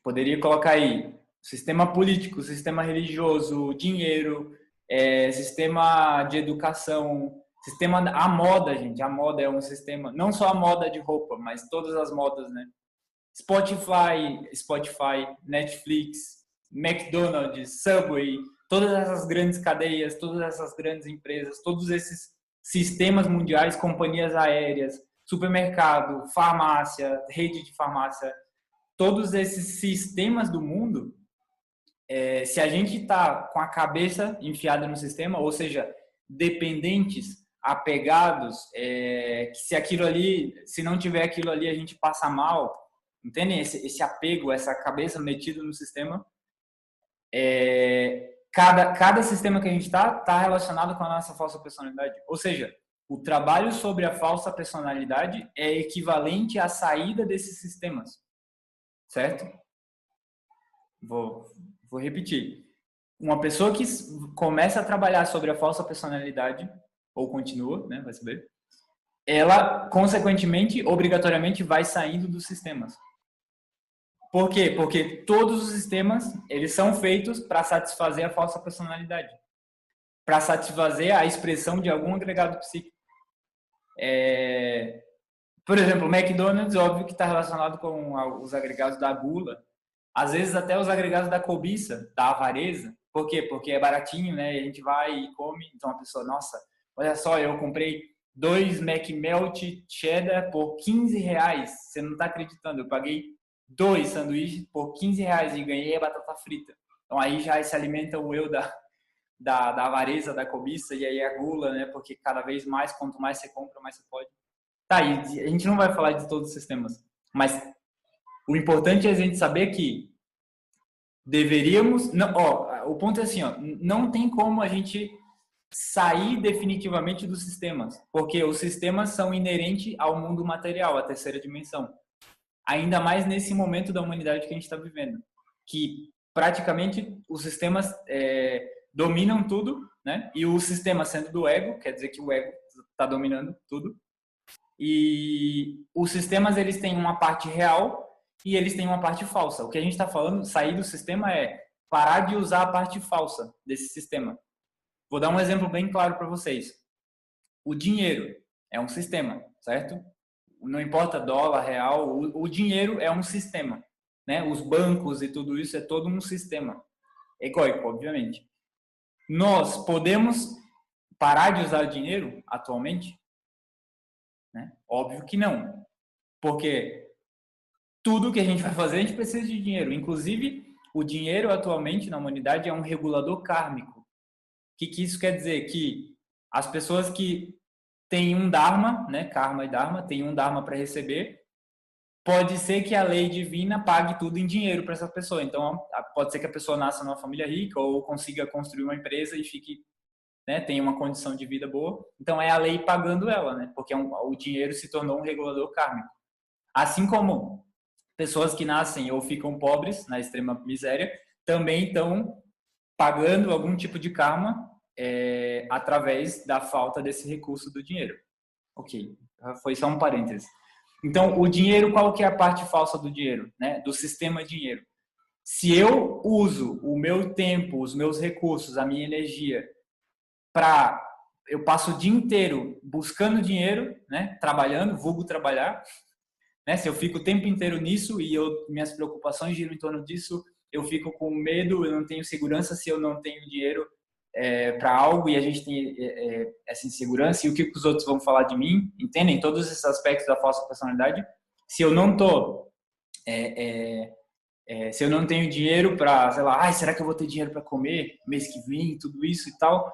Poderia colocar aí sistema político, sistema religioso, dinheiro, sistema de educação, a moda, gente. A moda é um sistema, não só a moda de roupa, mas todas as modas, né? Spotify, Netflix, McDonald's, Subway, todas essas grandes cadeias, todas essas grandes empresas, todos esses sistemas mundiais, companhias aéreas, supermercado, farmácia, rede de farmácia, todos esses sistemas do mundo, se a gente está com a cabeça enfiada no sistema, ou seja, dependentes, apegados, se não tiver aquilo ali, a gente passa mal, entende? Esse apego, essa cabeça metida no sistema, cada sistema que a gente está relacionado com a nossa falsa personalidade. Ou seja, o trabalho sobre a falsa personalidade é equivalente à saída desses sistemas, certo? Vou repetir. Uma pessoa que começa a trabalhar sobre a falsa personalidade, ou continua, né, vai saber, ela, consequentemente, obrigatoriamente vai saindo dos sistemas. Por quê? Porque todos os sistemas, eles são feitos para satisfazer a falsa personalidade, para satisfazer a expressão de algum agregado psíquico. Por exemplo, o McDonald's, óbvio que está relacionado com os agregados da gula, às vezes até os agregados da cobiça, da avareza. Por quê? Porque é baratinho, né? E a gente vai e come. Então a pessoa, nossa, olha só, eu comprei 2 McMelt cheddar por R$ 15. Você não está acreditando, eu paguei 2 sanduíches por R$ 15 e ganhei a batata frita. Então aí já se alimenta o eu da avareza, da cobiça, e aí a gula, né? Porque cada vez mais, quanto mais você compra, mais você pode. Tá, e a gente não vai falar de todos os sistemas, mas o importante é a gente saber que deveríamos... Não, o ponto é assim, não tem como a gente sair definitivamente dos sistemas, porque os sistemas são inerentes ao mundo material, à terceira dimensão. Ainda mais nesse momento da humanidade que a gente está vivendo, que praticamente os sistemas dominam tudo, né? E o sistema sendo do ego, quer dizer que o ego está dominando tudo. E os sistemas, eles têm uma parte real e eles têm uma parte falsa. O que a gente está falando, sair do sistema, é parar de usar a parte falsa desse sistema. Vou dar um exemplo bem claro para vocês. O dinheiro é um sistema, certo? Não importa dólar, real, o dinheiro é um sistema, né? Os bancos e tudo isso é todo um sistema egóico, obviamente. Nós podemos parar de usar o dinheiro atualmente? Né? Óbvio que não, porque tudo que a gente vai fazer, a gente precisa de dinheiro. Inclusive, o dinheiro atualmente na humanidade é um regulador kármico. O que isso quer dizer? Que as pessoas que têm um dharma, né, karma e dharma, têm um dharma para receber, pode ser que a lei divina pague tudo em dinheiro para essa pessoa. Então, pode ser que a pessoa nasça numa família rica ou consiga construir uma empresa e fique, né, tem uma condição de vida boa. Então é a lei pagando ela, né? Porque o dinheiro se tornou um regulador kármico. Assim como pessoas que nascem ou ficam pobres, na extrema miséria, também estão pagando algum tipo de karma através da falta desse recurso do dinheiro. Ok, foi só um parêntese. Então, o dinheiro, qual que é a parte falsa do dinheiro, né? Do sistema dinheiro. Se eu uso o meu tempo, os meus recursos, a minha energia eu passo o dia inteiro buscando dinheiro, né? Trabalhando, vulgo trabalhar, né? Se eu fico o tempo inteiro nisso e minhas preocupações giram em torno disso, eu fico com medo, eu não tenho segurança se eu não tenho dinheiro para algo, e a gente tem essa insegurança, e o que os outros vão falar de mim, entendem? Todos esses aspectos da falsa personalidade. Se eu não tô se eu não tenho dinheiro para, sei lá, será que eu vou ter dinheiro para comer mês que vem, tudo isso e tal.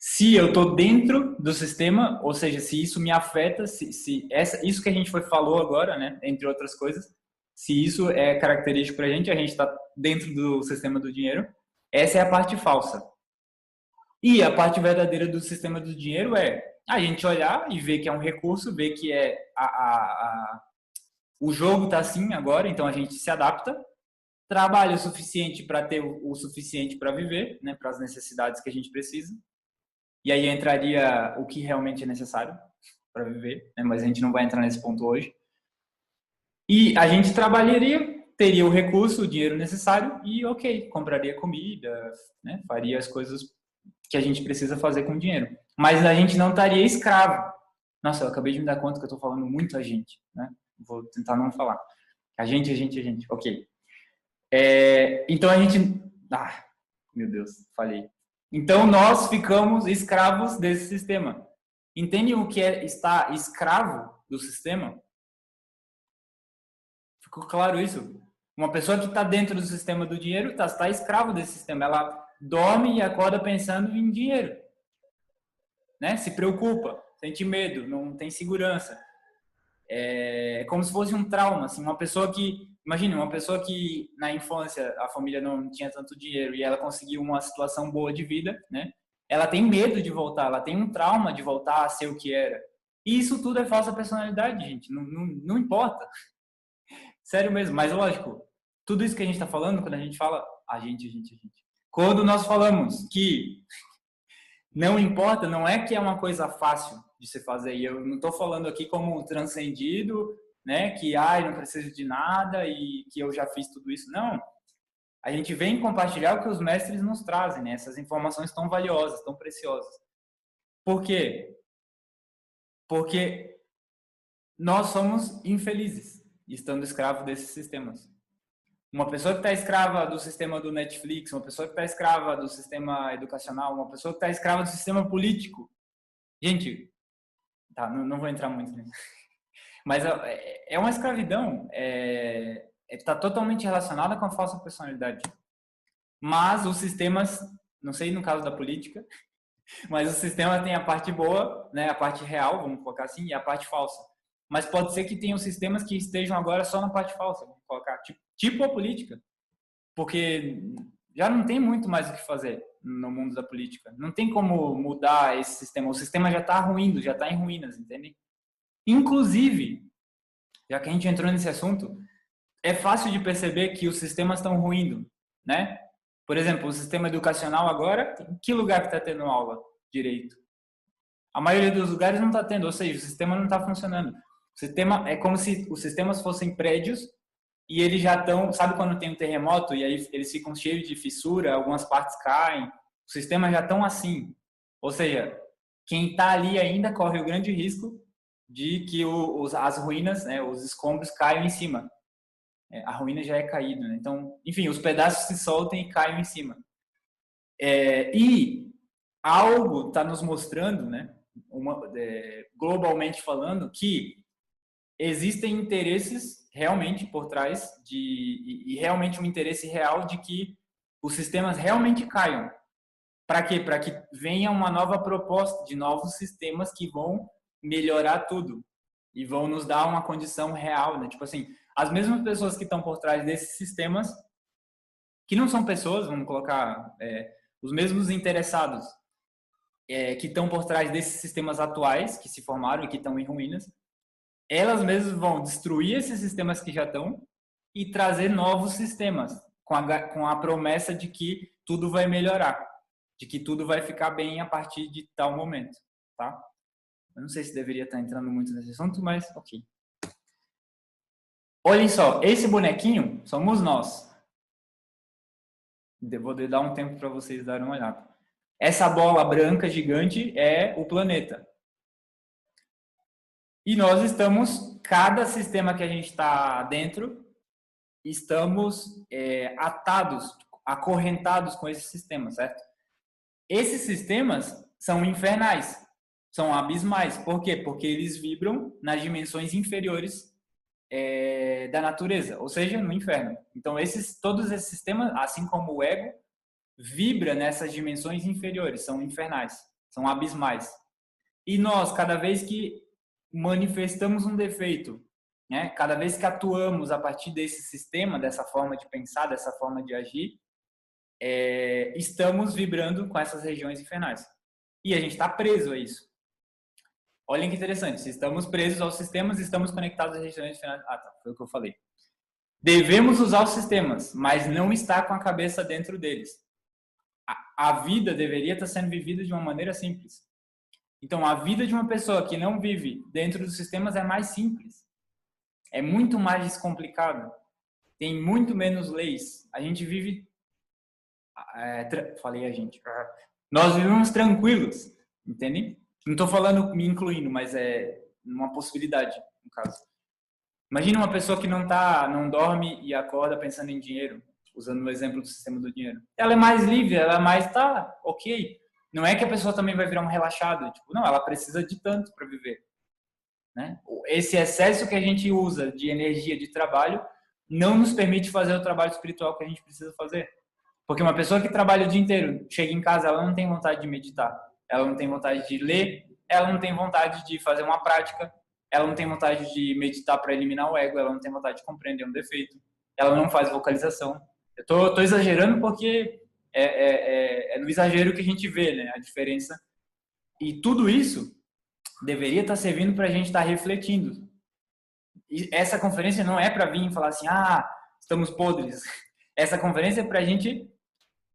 Se eu estou dentro do sistema, ou seja, se isso me afeta, isso que a gente falou agora, né, entre outras coisas, se isso é característico para a gente está dentro do sistema do dinheiro, essa é a parte falsa. E a parte verdadeira do sistema do dinheiro é a gente olhar e ver que é um recurso, ver que o jogo está assim agora, então a gente se adapta, trabalha o suficiente para ter o suficiente para viver, né, para as necessidades que a gente precisa. E aí entraria o que realmente é necessário para viver, né? Mas a gente não vai entrar nesse ponto hoje. E a gente trabalharia, teria o recurso, o dinheiro necessário e, ok, compraria comida, né? Faria as coisas que a gente precisa fazer com o dinheiro. Mas a gente não estaria escravo. Nossa, eu acabei de me dar conta que eu estou falando muito a gente, né? Vou tentar não falar. A gente. Ok. Então a gente... meu Deus, falei. Então, nós ficamos escravos desse sistema. Entendem o que é estar escravo do sistema? Ficou claro isso? Uma pessoa que está dentro do sistema do dinheiro está escravo desse sistema. Ela dorme e acorda pensando em dinheiro, né? Se preocupa, sente medo, não tem segurança. É como se fosse um trauma, assim, imagine, uma pessoa que na infância a família não tinha tanto dinheiro e ela conseguiu uma situação boa de vida, né? Ela tem medo de voltar, ela tem um trauma de voltar a ser o que era. E isso tudo é falsa personalidade, gente, não importa. Sério mesmo, mas lógico, tudo isso que a gente está falando, quando a gente fala a gente. Quando nós falamos que não importa, não é que é uma coisa fácil de se fazer. E eu não estou falando aqui como transcendido, né? Que não preciso de nada e que eu já fiz tudo isso. Não. A gente vem compartilhar o que os mestres nos trazem, né? Essas informações tão valiosas, tão preciosas. Por quê? Porque nós somos infelizes estando escravos desses sistemas. Uma pessoa que está escrava do sistema do Netflix, uma pessoa que está escrava do sistema educacional, uma pessoa que está escrava do sistema político. Gente, tá, não vou entrar muito nisso. Mas é uma escravidão, está totalmente relacionada com a falsa personalidade. Mas os sistemas, não sei no caso da política, mas o sistema tem a parte boa, né, a parte real, vamos colocar assim, e a parte falsa. Mas pode ser que tenham sistemas que estejam agora só na parte falsa, vamos colocar, tipo a política. Porque já não tem muito mais o que fazer no mundo da política. Não tem como mudar esse sistema. O sistema já está ruindo, já está em ruínas, entende? Inclusive, já que a gente entrou nesse assunto, é fácil de perceber que os sistemas estão ruindo, né? Por exemplo, o sistema educacional agora, em que lugar que está tendo aula direito? A maioria dos lugares não está tendo, ou seja, o sistema não está funcionando. O sistema é como se os sistemas fossem prédios e eles já estão, sabe quando tem um terremoto e aí eles ficam cheios de fissura, algumas partes caem, os sistemas já estão assim. Ou seja, quem está ali ainda corre o grande risco de que as ruínas, né, os escombros caiam em cima. A ruína já é caída, né? Então, enfim, os pedaços se soltem e caem em cima. E algo está nos mostrando, né, globalmente falando, que existem interesses realmente por trás e realmente um interesse real de que os sistemas realmente caiam. Para quê? Para que venha uma nova proposta de novos sistemas que vão melhorar tudo e vão nos dar uma condição real, né? Tipo assim, as mesmas pessoas que estão por trás desses sistemas, que não são pessoas, vamos colocar, os mesmos interessados que estão por trás desses sistemas atuais, que se formaram e que estão em ruínas, elas mesmas vão destruir esses sistemas que já estão e trazer novos sistemas, com a promessa de que tudo vai melhorar, de que tudo vai ficar bem a partir de tal momento, tá? Eu não sei se deveria estar entrando muito nesse assunto, mas ok. Olhem só, esse bonequinho somos nós. Vou dar um tempo para vocês darem uma olhada. Essa bola branca gigante é o planeta. E nós estamos, cada sistema que a gente está dentro, estamos atados, acorrentados com esse sistema, certo? Esses sistemas são infernais, são abismais. Por quê? Porque eles vibram nas dimensões inferiores da natureza, ou seja, no inferno. Então, todos esses sistemas, assim como o ego, vibra nessas dimensões inferiores, são infernais, são abismais. E nós, cada vez que manifestamos um defeito, né, cada vez que atuamos a partir desse sistema, dessa forma de pensar, dessa forma de agir, estamos vibrando com essas regiões infernais. E a gente está preso a isso. Olhem que interessante, se estamos presos aos sistemas, estamos conectados às regiões infernais. Ah, tá, foi o que eu falei. Devemos usar os sistemas, mas não estar com a cabeça dentro deles. A vida deveria estar sendo vivida de uma maneira simples. Então, a vida de uma pessoa que não vive dentro dos sistemas é mais simples. É muito mais descomplicado. Tem muito menos leis. A gente vive... Falei a gente. Nós vivemos tranquilos, entendem? Não estou falando me incluindo, mas é uma possibilidade, no caso. Imagina uma pessoa que não dorme e acorda pensando em dinheiro, usando o exemplo do sistema do dinheiro. Ela é mais livre, ela é mais, tá, ok. Não é que a pessoa também vai virar um relaxado, tipo, não, ela precisa de tanto para viver, né? Esse excesso que a gente usa de energia de trabalho não nos permite fazer o trabalho espiritual que a gente precisa fazer. Porque uma pessoa que trabalha o dia inteiro, chega em casa, ela não tem vontade de meditar, ela não tem vontade de ler, ela não tem vontade de fazer uma prática, ela não tem vontade de meditar para eliminar o ego, ela não tem vontade de compreender um defeito, ela não faz vocalização. Eu tô exagerando porque é no exagero que a gente vê, né, a diferença. E tudo isso deveria estar servindo para a gente estar refletindo. E essa conferência não é para vir e falar assim, estamos podres. Essa conferência é para a gente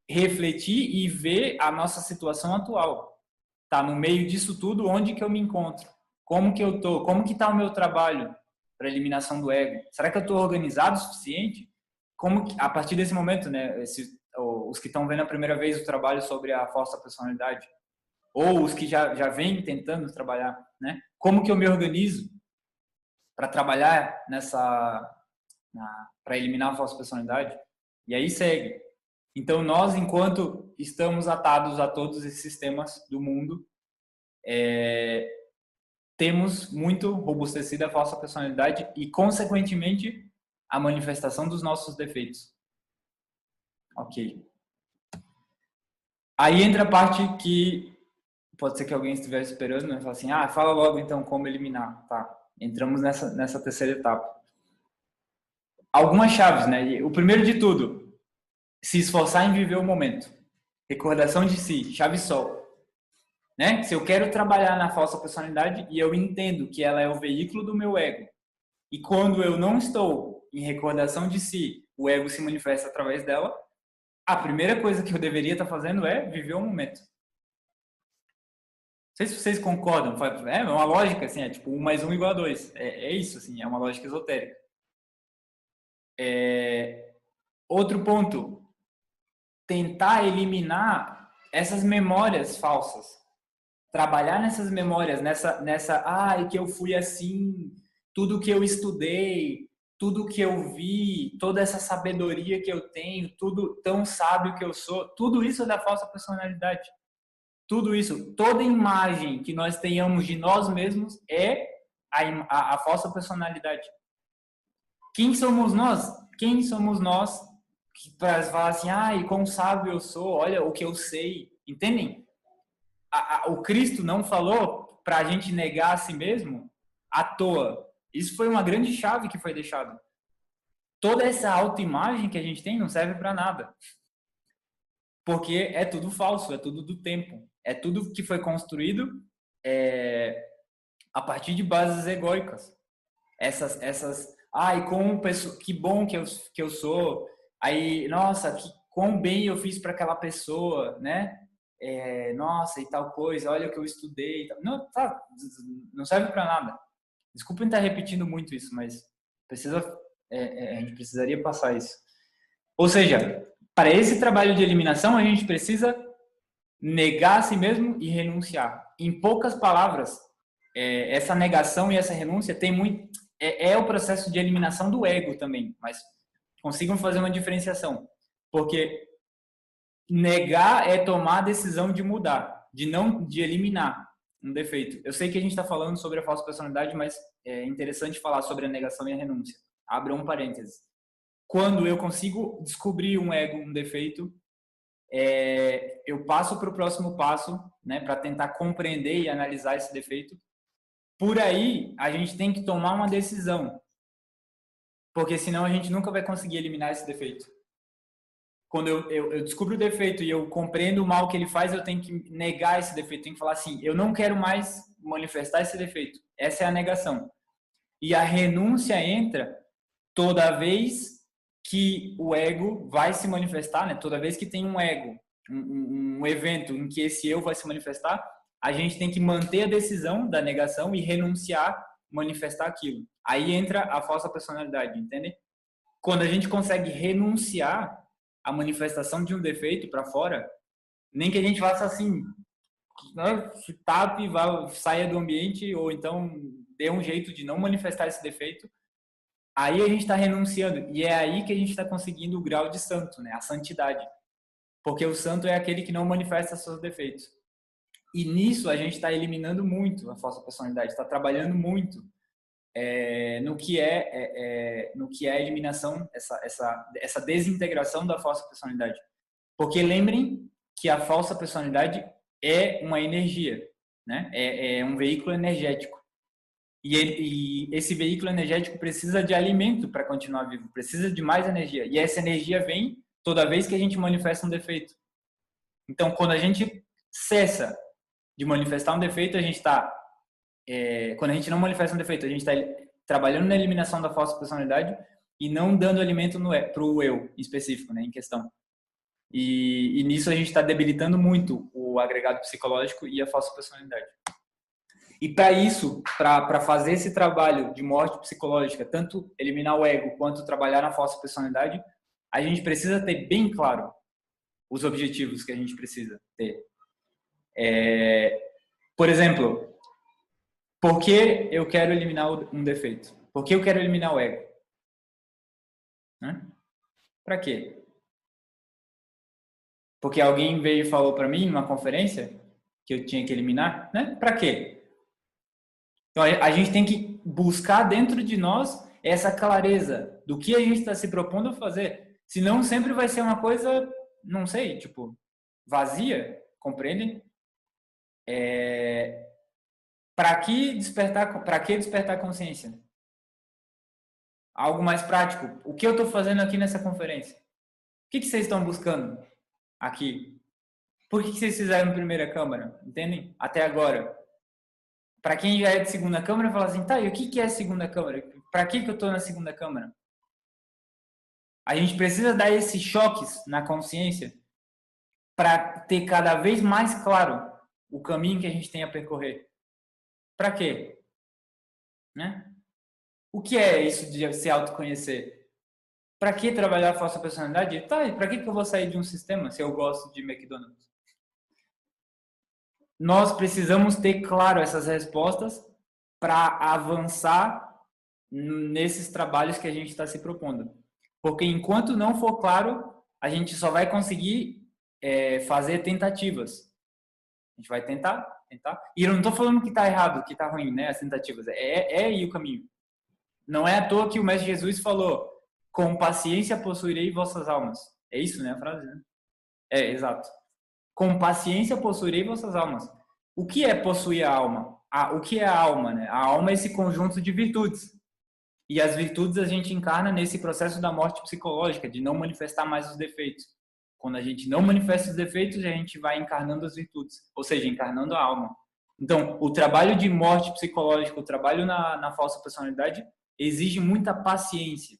refletir e ver a nossa situação atual. Tá no meio disso tudo, onde que eu me encontro? Como que eu tô? Como que está o meu trabalho para eliminação do ego? Será que eu estou organizado o suficiente? Como que, a partir desse momento, né, os que estão vendo a primeira vez o trabalho sobre a falsa personalidade, ou os que já vêm tentando trabalhar, né? Como que eu me organizo para trabalhar para eliminar a falsa personalidade? E aí segue. Então, nós, enquanto estamos atados a todos esses sistemas do mundo, temos muito robustecida a falsa personalidade e, consequentemente, a manifestação dos nossos defeitos. Ok. Aí entra a parte que pode ser que alguém estivesse esperando, né? Fala assim, fala logo então como eliminar. Tá, entramos nessa terceira etapa. Algumas chaves, né? O primeiro de tudo, se esforçar em viver o momento. Recordação de si, chave sol. Né? Se eu quero trabalhar na falsa personalidade e eu entendo que ela é o veículo do meu ego, e quando eu não estou em recordação de si, o ego se manifesta através dela, a primeira coisa que eu deveria estar fazendo é viver o momento. Não sei se vocês concordam, é uma lógica, assim, é tipo 1 mais 1 igual a 2. É isso, assim, é uma lógica esotérica. Outro ponto, tentar eliminar essas memórias falsas. Trabalhar nessas memórias, que eu fui assim, tudo que eu estudei, tudo que eu vi, toda essa sabedoria que eu tenho, tudo tão sábio que eu sou, tudo isso é da falsa personalidade. Tudo isso, toda imagem que nós tenhamos de nós mesmos é a falsa personalidade. Quem somos nós? Quem somos nós para falar assim, e quão sábio eu sou, olha o que eu sei, entendem? O Cristo não falou para a gente negar a si mesmo à toa. Isso foi uma grande chave que foi deixada. Toda essa autoimagem que a gente tem não serve para nada. Porque é tudo falso, é tudo do tempo. É tudo que foi construído a partir de bases egóicas. Que bom que eu sou. Aí, nossa, quão bem eu fiz para aquela pessoa, né? Nossa, e tal coisa, olha o que eu estudei. Não, não serve para nada. Desculpem estar repetindo muito isso, mas a gente precisaria passar isso. Ou seja, para esse trabalho de eliminação, a gente precisa negar a si mesmo e renunciar. Em poucas palavras, essa negação e essa renúncia tem muito... É o processo de eliminação do ego também, mas consigam fazer uma diferenciação. Porque negar é tomar a decisão de mudar, de eliminar um defeito. Eu sei que a gente está falando sobre a falsa personalidade, mas é interessante falar sobre a negação e a renúncia. Abra um parênteses. Quando eu consigo descobrir um ego, um defeito, eu passo para o próximo passo, né, para tentar compreender e analisar esse defeito. Por aí, a gente tem que tomar uma decisão, porque senão a gente nunca vai conseguir eliminar esse defeito. Quando eu descubro o defeito e eu compreendo o mal que ele faz, eu tenho que negar esse defeito. Tenho que falar assim, eu não quero mais manifestar esse defeito. Essa é a negação. E a renúncia entra toda vez que o ego vai se manifestar, né? Toda vez que tem um ego, um evento em que esse eu vai se manifestar, a gente tem que manter a decisão da negação e renunciar, manifestar aquilo. Aí entra a falsa personalidade, entende? Quando a gente consegue renunciar a manifestação de um defeito para fora, nem que a gente faça assim, né, se tape, saia do ambiente, ou então dê um jeito de não manifestar esse defeito, aí a gente está renunciando. E é aí que a gente está conseguindo o grau de santo, né? A santidade. Porque o santo é aquele que não manifesta seus defeitos. E nisso a gente está eliminando muito a falsa personalidade, está trabalhando muito no que é a eliminação, essa desintegração da falsa personalidade. Porque lembrem que a falsa personalidade é uma energia, né? É um veículo energético. E esse veículo energético precisa de alimento para continuar vivo, precisa de mais energia. E essa energia vem toda vez que a gente manifesta um defeito. Então, quando a gente cessa de manifestar um defeito, a gente está... quando a gente não manifesta um defeito, a gente está trabalhando na eliminação da falsa personalidade e não dando alimento para o eu específico, né, em questão. E nisso a gente está debilitando muito o agregado psicológico e a falsa personalidade. E para isso, para fazer esse trabalho de morte psicológica, tanto eliminar o ego quanto trabalhar na falsa personalidade, a gente precisa ter bem claro os objetivos que a gente precisa ter. Por exemplo, por que eu quero eliminar um defeito? Por que eu quero eliminar o ego? Né? Para quê? Porque alguém veio e falou para mim numa conferência que eu tinha que eliminar? Né? Para quê? Então, a gente tem que buscar dentro de nós essa clareza do que a gente está se propondo a fazer. Senão, sempre vai ser uma coisa, não sei, tipo, vazia, compreendem? Para que despertar consciência? Algo mais prático. O que eu estou fazendo aqui nessa conferência? O que vocês estão buscando aqui? Por que vocês fizeram primeira câmara? Entendem? Até agora. Para quem já é de segunda câmara, fala assim, tá, e o que é segunda câmara? Para que eu estou na segunda câmara? A gente precisa dar esses choques na consciência para ter cada vez mais claro o caminho que a gente tem a percorrer. Para quê? Né? O que é isso de se autoconhecer? Para que trabalhar a falsa personalidade? Tá, e para que eu vou sair de um sistema se eu gosto de McDonald's? Nós precisamos ter claro essas respostas para avançar nesses trabalhos que a gente está se propondo. Porque enquanto não for claro, a gente só vai conseguir fazer tentativas. A gente vai tentar. E eu não estou falando que está errado, que está ruim, né? As tentativas. É aí o caminho. Não é à toa que o Mestre Jesus falou: com paciência possuirei vossas almas. É isso, né? A frase, né? Exato. Com paciência possuirei vossas almas. O que é possuir a alma? O que é a alma, né? A alma é esse conjunto de virtudes. E as virtudes a gente encarna nesse processo da morte psicológica, de não manifestar mais os defeitos. Quando a gente não manifesta os defeitos, a gente vai encarnando as virtudes, ou seja, encarnando a alma. Então, o trabalho de morte psicológica, o trabalho na falsa personalidade, exige muita paciência.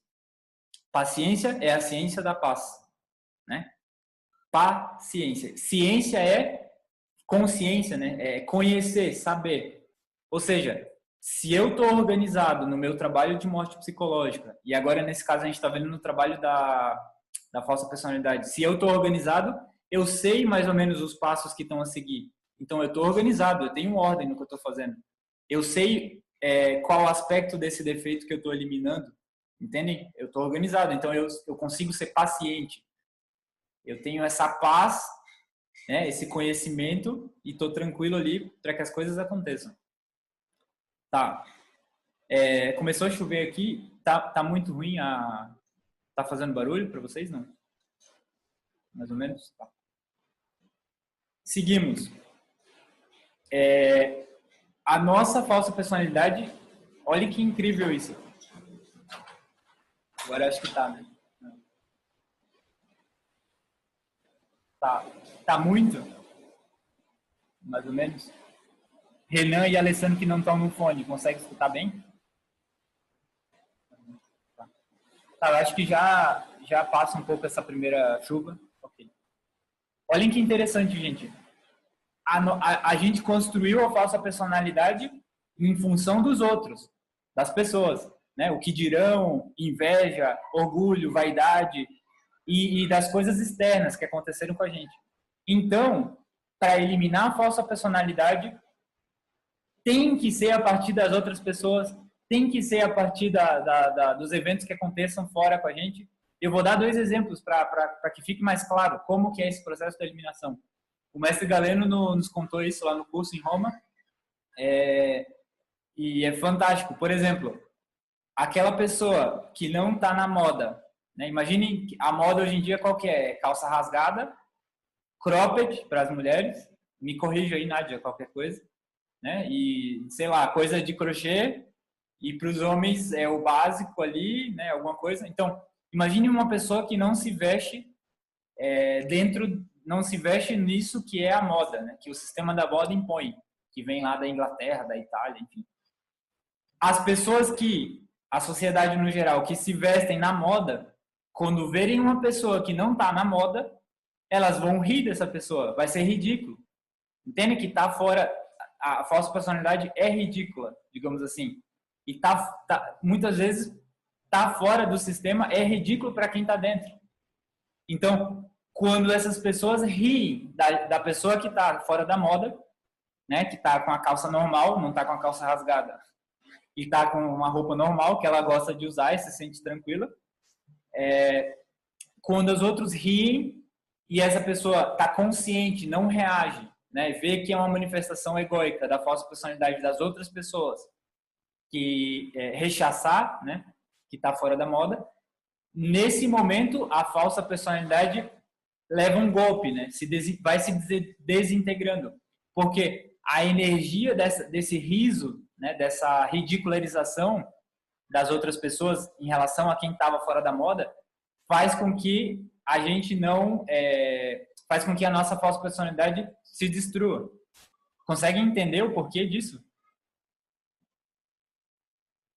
Paciência é a ciência da paz, né? Paciência. Ciência é consciência, né? É conhecer, saber. Ou seja, se eu estou organizado no meu trabalho de morte psicológica, e agora nesse caso a gente está vendo no trabalho da falsa personalidade, se eu estou organizado, eu sei mais ou menos os passos que estão a seguir. Então eu estou organizado, eu tenho ordem no que eu estou fazendo. Eu sei qual aspecto desse defeito que eu estou eliminando, entendem? Eu estou organizado, então eu consigo ser paciente. Eu tenho essa paz, né, esse conhecimento e estou tranquilo ali para que as coisas aconteçam. Tá. Começou a chover aqui. Tá muito ruim Tá fazendo barulho para vocês, não? Mais ou menos? Tá. Seguimos. A nossa falsa personalidade, olha que incrível isso. Agora acho que tá, né? Tá muito? Mais ou menos? Renan e Alessandro que não estão no fone, consegue escutar bem? Tá, eu acho que já passa um pouco essa primeira chuva. Ok. Olhem que interessante, gente. A gente construiu a falsa personalidade em função dos outros, das pessoas, né? O que dirão, inveja, orgulho, vaidade e das coisas externas que aconteceram com a gente. Então, para eliminar a falsa personalidade, tem que ser a partir das outras pessoas, tem que ser a partir dos eventos que aconteçam fora com a gente. Eu vou dar 2 exemplos para que fique mais claro como que é esse processo da eliminação. O mestre Galeno nos contou isso lá no curso em Roma, e é fantástico. Por exemplo, aquela pessoa que não está na moda, né? Imagine a moda hoje em dia qual que é? Calça rasgada, cropped para as mulheres, me corrija aí, Nádia, qualquer coisa, né? E, sei lá, coisa de crochê, e para os homens é o básico ali, né? Alguma coisa. Então, imagine uma pessoa que não se veste não se veste nisso que é a moda, né? Que o sistema da moda impõe, que vem lá da Inglaterra, da Itália, enfim. As pessoas a sociedade no geral, que se vestem na moda, quando verem uma pessoa que não está na moda, elas vão rir dessa pessoa, vai ser ridículo. Entende que está fora, a falsa personalidade é ridícula, digamos assim. E muitas vezes tá fora do sistema, é ridículo para quem está dentro. Então, quando essas pessoas riem da pessoa que está fora da moda, né? Que está com a calça normal, não está com a calça rasgada, e está com uma roupa normal que ela gosta de usar e se sente tranquila. Quando os outros riem e essa pessoa está consciente, não reage, né? Vê que é uma manifestação egóica da falsa personalidade das outras pessoas, que rechaçar, né? Que está fora da moda. Nesse momento, a falsa personalidade leva um golpe, né? Vai se desintegrando, porque a energia desse riso, né? Dessa ridicularização das outras pessoas em relação a quem estava fora da moda, faz com que a gente não faz com que a nossa falsa personalidade se destrua. Consegue entender o porquê disso?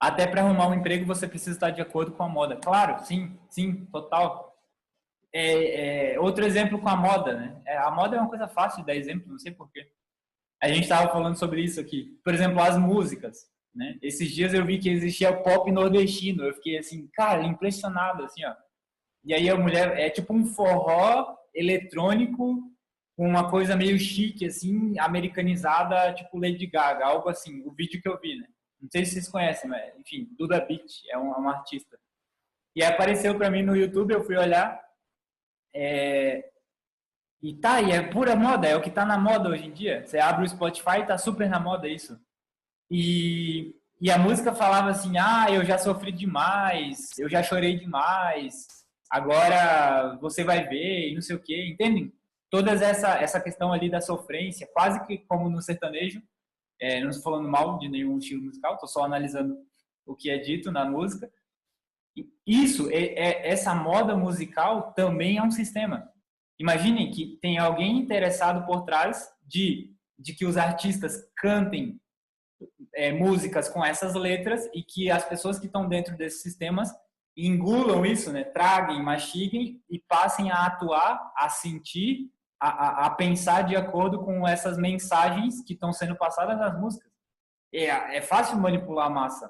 Até para arrumar um emprego você precisa estar de acordo com a moda. Claro, sim, total. Outro exemplo com a moda, né? A moda é uma coisa fácil de dar exemplo, não sei porquê. A gente estava falando sobre isso aqui. Por exemplo, as músicas, né? Esses dias eu vi que existia o pop nordestino. Eu fiquei assim, cara, impressionado, assim, ó. E aí a mulher é tipo um forró eletrônico com uma coisa meio chique, assim, americanizada, tipo Lady Gaga, algo assim. O vídeo que eu vi, né? Não sei se vocês conhecem, mas, enfim, Duda Beat é um artista. E apareceu para mim no YouTube, eu fui olhar. E é pura moda, é o que tá na moda hoje em dia. Você abre o Spotify, tá super na moda isso. E a música falava assim, eu já sofri demais, eu já chorei demais, agora você vai ver, e não sei o quê, entendem? Toda essa questão ali da sofrência, quase que como no sertanejo, não estou falando mal de nenhum estilo musical, estou só analisando o que é dito na música. Isso, essa moda musical também é um sistema. Imaginem que tem alguém interessado por trás de que os artistas cantem músicas com essas letras e que as pessoas que estão dentro desses sistemas engulam isso, né? Traguem, mastiguem e passem a atuar, a sentir, a pensar de acordo com essas mensagens que estão sendo passadas nas músicas. É fácil manipular a massa.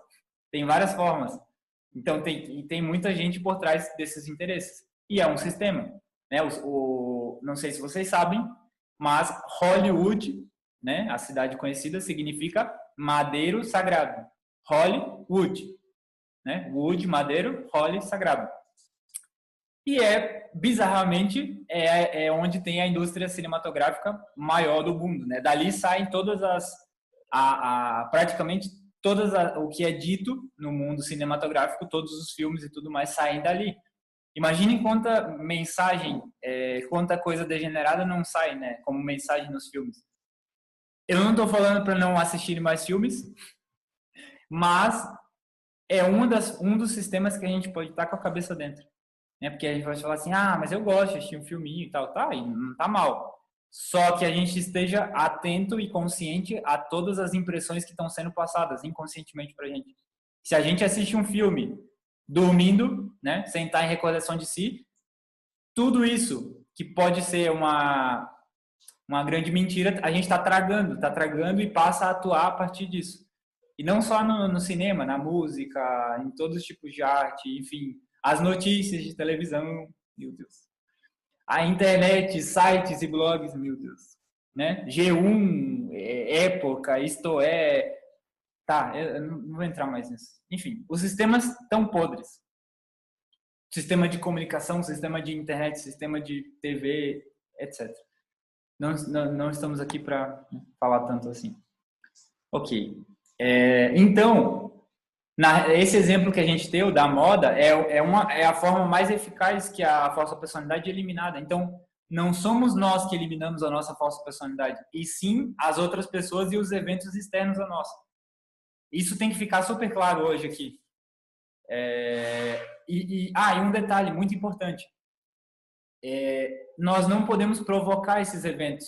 Tem várias formas. Então, tem muita gente por trás desses interesses. E é um sistema. Né? Não sei se vocês sabem, mas Hollywood, né? A cidade conhecida, significa madeiro sagrado. Hollywood. Né? Wood, madeiro, Holly, sagrado. E bizarramente, onde tem a indústria cinematográfica maior do mundo, né? Dali saem todas praticamente o que é dito no mundo cinematográfico, todos os filmes e tudo mais saem dali. Imaginem quanta mensagem, quanta coisa degenerada não sai, né? Como mensagem nos filmes. Eu não estou falando para não assistirem mais filmes, mas é um dos sistemas que a gente pode estar com a cabeça dentro. Né? Porque a gente vai falar assim, mas eu gosto de assistir um filminho e tal, tá, e não tá mal. Só que a gente esteja atento e consciente a todas as impressões que estão sendo passadas inconscientemente pra gente. Se a gente assiste um filme dormindo, né, sem estar em recordação de si, tudo isso que pode ser uma grande mentira, a gente está tragando e passa a atuar a partir disso. E não só no cinema, na música, em todos os tipos de arte, enfim, as notícias de televisão, meu Deus. A internet, sites e blogs, meu Deus. Né? G1, Época, Isto É... Tá, eu não vou entrar mais nisso. Enfim, os sistemas estão podres. Sistema de comunicação, sistema de internet, sistema de TV, etc. Não estamos aqui para falar tanto assim. Ok. Então, esse exemplo que a gente deu da moda é a forma mais eficaz que a falsa personalidade é eliminada. Então, não somos nós que eliminamos a nossa falsa personalidade, e sim as outras pessoas e os eventos externos a nós. Isso tem que ficar super claro hoje aqui. E um detalhe muito importante. Nós não podemos provocar esses eventos.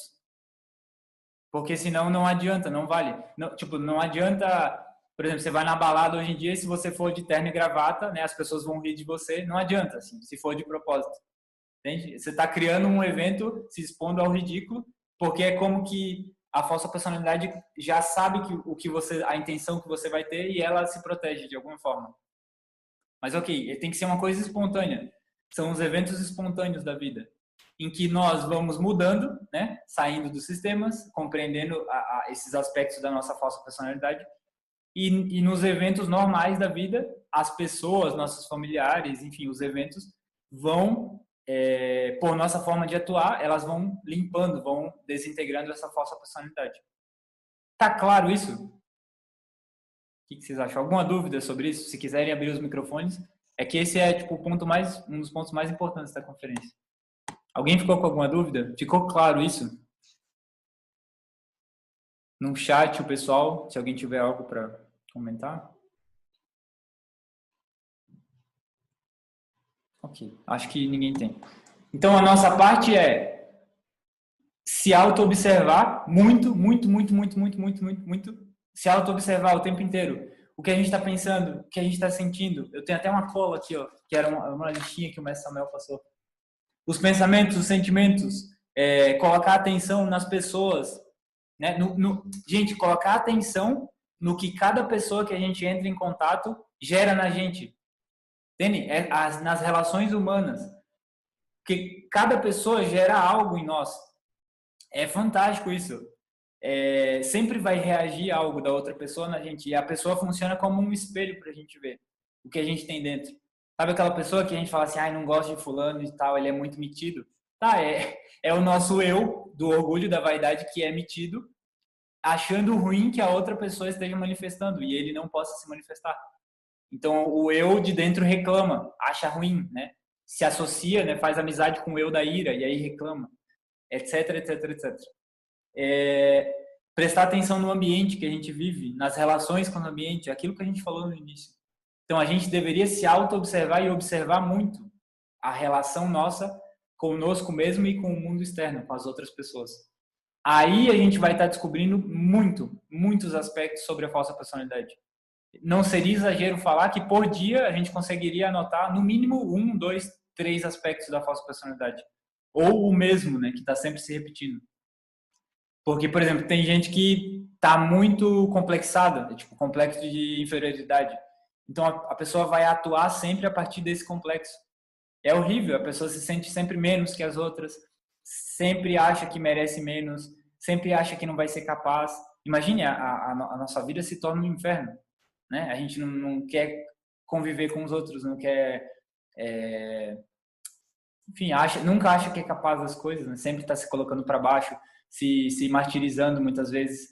Porque senão não adianta, não vale. Não adianta, por exemplo, você vai na balada hoje em dia, se você for de terno e gravata, né, as pessoas vão rir de você, não adianta, assim, se for de propósito. Entende? Você está criando um evento, se expondo ao ridículo, porque é como que a falsa personalidade já sabe a intenção que você vai ter e ela se protege de alguma forma. Mas ok, tem que ser uma coisa espontânea. São os eventos espontâneos da vida. em que nós vamos mudando, né? Saindo dos sistemas, compreendendo esses aspectos da nossa falsa personalidade. E nos eventos normais da vida, as pessoas, nossos familiares, enfim, os eventos vão, por nossa forma de atuar, elas vão limpando, vão desintegrando essa falsa personalidade. Tá claro isso? O que vocês acham? Alguma dúvida sobre isso? Se quiserem abrir os microfones, é que esse é tipo um dos pontos mais importantes da conferência. Alguém ficou com alguma dúvida? Ficou claro isso? No chat, o pessoal, se alguém tiver algo para comentar. Ok, acho que ninguém tem. Então, a nossa parte é se auto-observar muito, muito, muito, muito, muito, muito, muito, muito. Se auto-observar o tempo inteiro. O que a gente está pensando, o que a gente está sentindo. Eu tenho até uma cola aqui, ó, que era uma listinha que o mestre Samuel passou. Os pensamentos, os sentimentos, colocar atenção nas pessoas, né? Gente, colocar atenção no que cada pessoa que a gente entra em contato gera na gente. Entende? Nas relações humanas. Porque cada pessoa gera algo em nós. É fantástico isso. Sempre vai reagir algo da outra pessoa na gente. E a pessoa funciona como um espelho para a gente ver o que a gente tem dentro. Sabe aquela pessoa que a gente fala assim, não gosto de fulano e tal, ele é muito metido? Tá, é o nosso eu, do orgulho, da vaidade, que é metido, achando ruim que a outra pessoa esteja manifestando e ele não possa se manifestar. Então, o eu de dentro reclama, acha ruim, né? Se associa, né? Faz amizade com o eu da ira e aí reclama, etc, etc, etc. Prestar atenção no ambiente que a gente vive, nas relações com o ambiente, aquilo que a gente falou no início. Então, a gente deveria se auto-observar e observar muito a relação nossa conosco mesmo e com o mundo externo, com as outras pessoas. Aí a gente vai estar descobrindo muitos aspectos sobre a falsa personalidade. Não seria exagero falar que por dia a gente conseguiria anotar no mínimo 1, 2, 3 aspectos da falsa personalidade. Ou o mesmo, né, que está sempre se repetindo. Porque, por exemplo, tem gente que está muito complexada, tipo complexo de inferioridade. Então a pessoa vai atuar sempre a partir desse complexo. É horrível, a pessoa se sente sempre menos que as outras, sempre acha que merece menos, sempre acha que não vai ser capaz. Imagine, a nossa vida se torna um inferno, né? A gente não quer conviver com os outros, não quer... enfim, nunca acha que é capaz das coisas, né? Sempre está se colocando para baixo, se martirizando muitas vezes,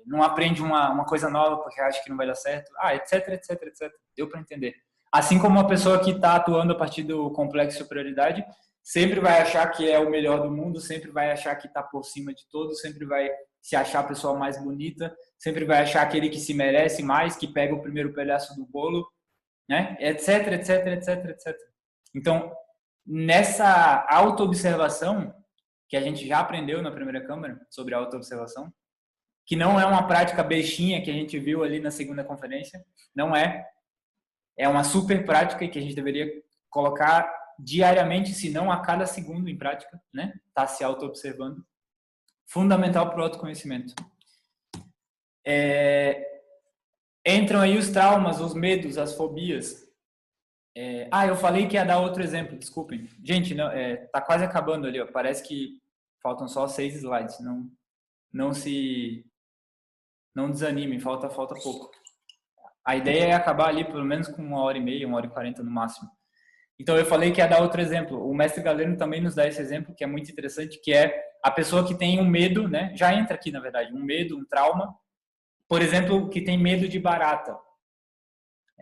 não aprende uma coisa nova porque acha que não vai dar certo, etc, etc, etc. Deu para entender. Assim como uma pessoa que está atuando a partir do complexo de superioridade sempre vai achar que é o melhor do mundo, sempre vai achar que está por cima de todos, sempre vai se achar a pessoa mais bonita, sempre vai achar aquele que se merece mais, que pega o primeiro pedaço do bolo, né? Etc, etc, etc, etc. Então, nessa autoobservação, que a gente já aprendeu na primeira câmara, sobre a autoobservação, que não é uma prática bestinha que a gente viu ali na segunda conferência, não é. É uma super prática que a gente deveria colocar diariamente, se não a cada segundo em prática, né? Tá se auto-observando. Fundamental para o autoconhecimento. Entram aí os traumas, os medos, as fobias. Eu falei que ia dar outro exemplo, desculpem. Gente, tá quase acabando ali, ó. Parece que faltam só 6 slides. Não desanimem, falta pouco. A ideia é acabar ali pelo menos com 1h30, 1h40 no máximo. Então eu falei que ia dar outro exemplo. O mestre Galeno também nos dá esse exemplo, que é muito interessante, que é a pessoa que tem um medo, né? Já entra aqui, na verdade, um medo, um trauma. Por exemplo, que tem medo de barata.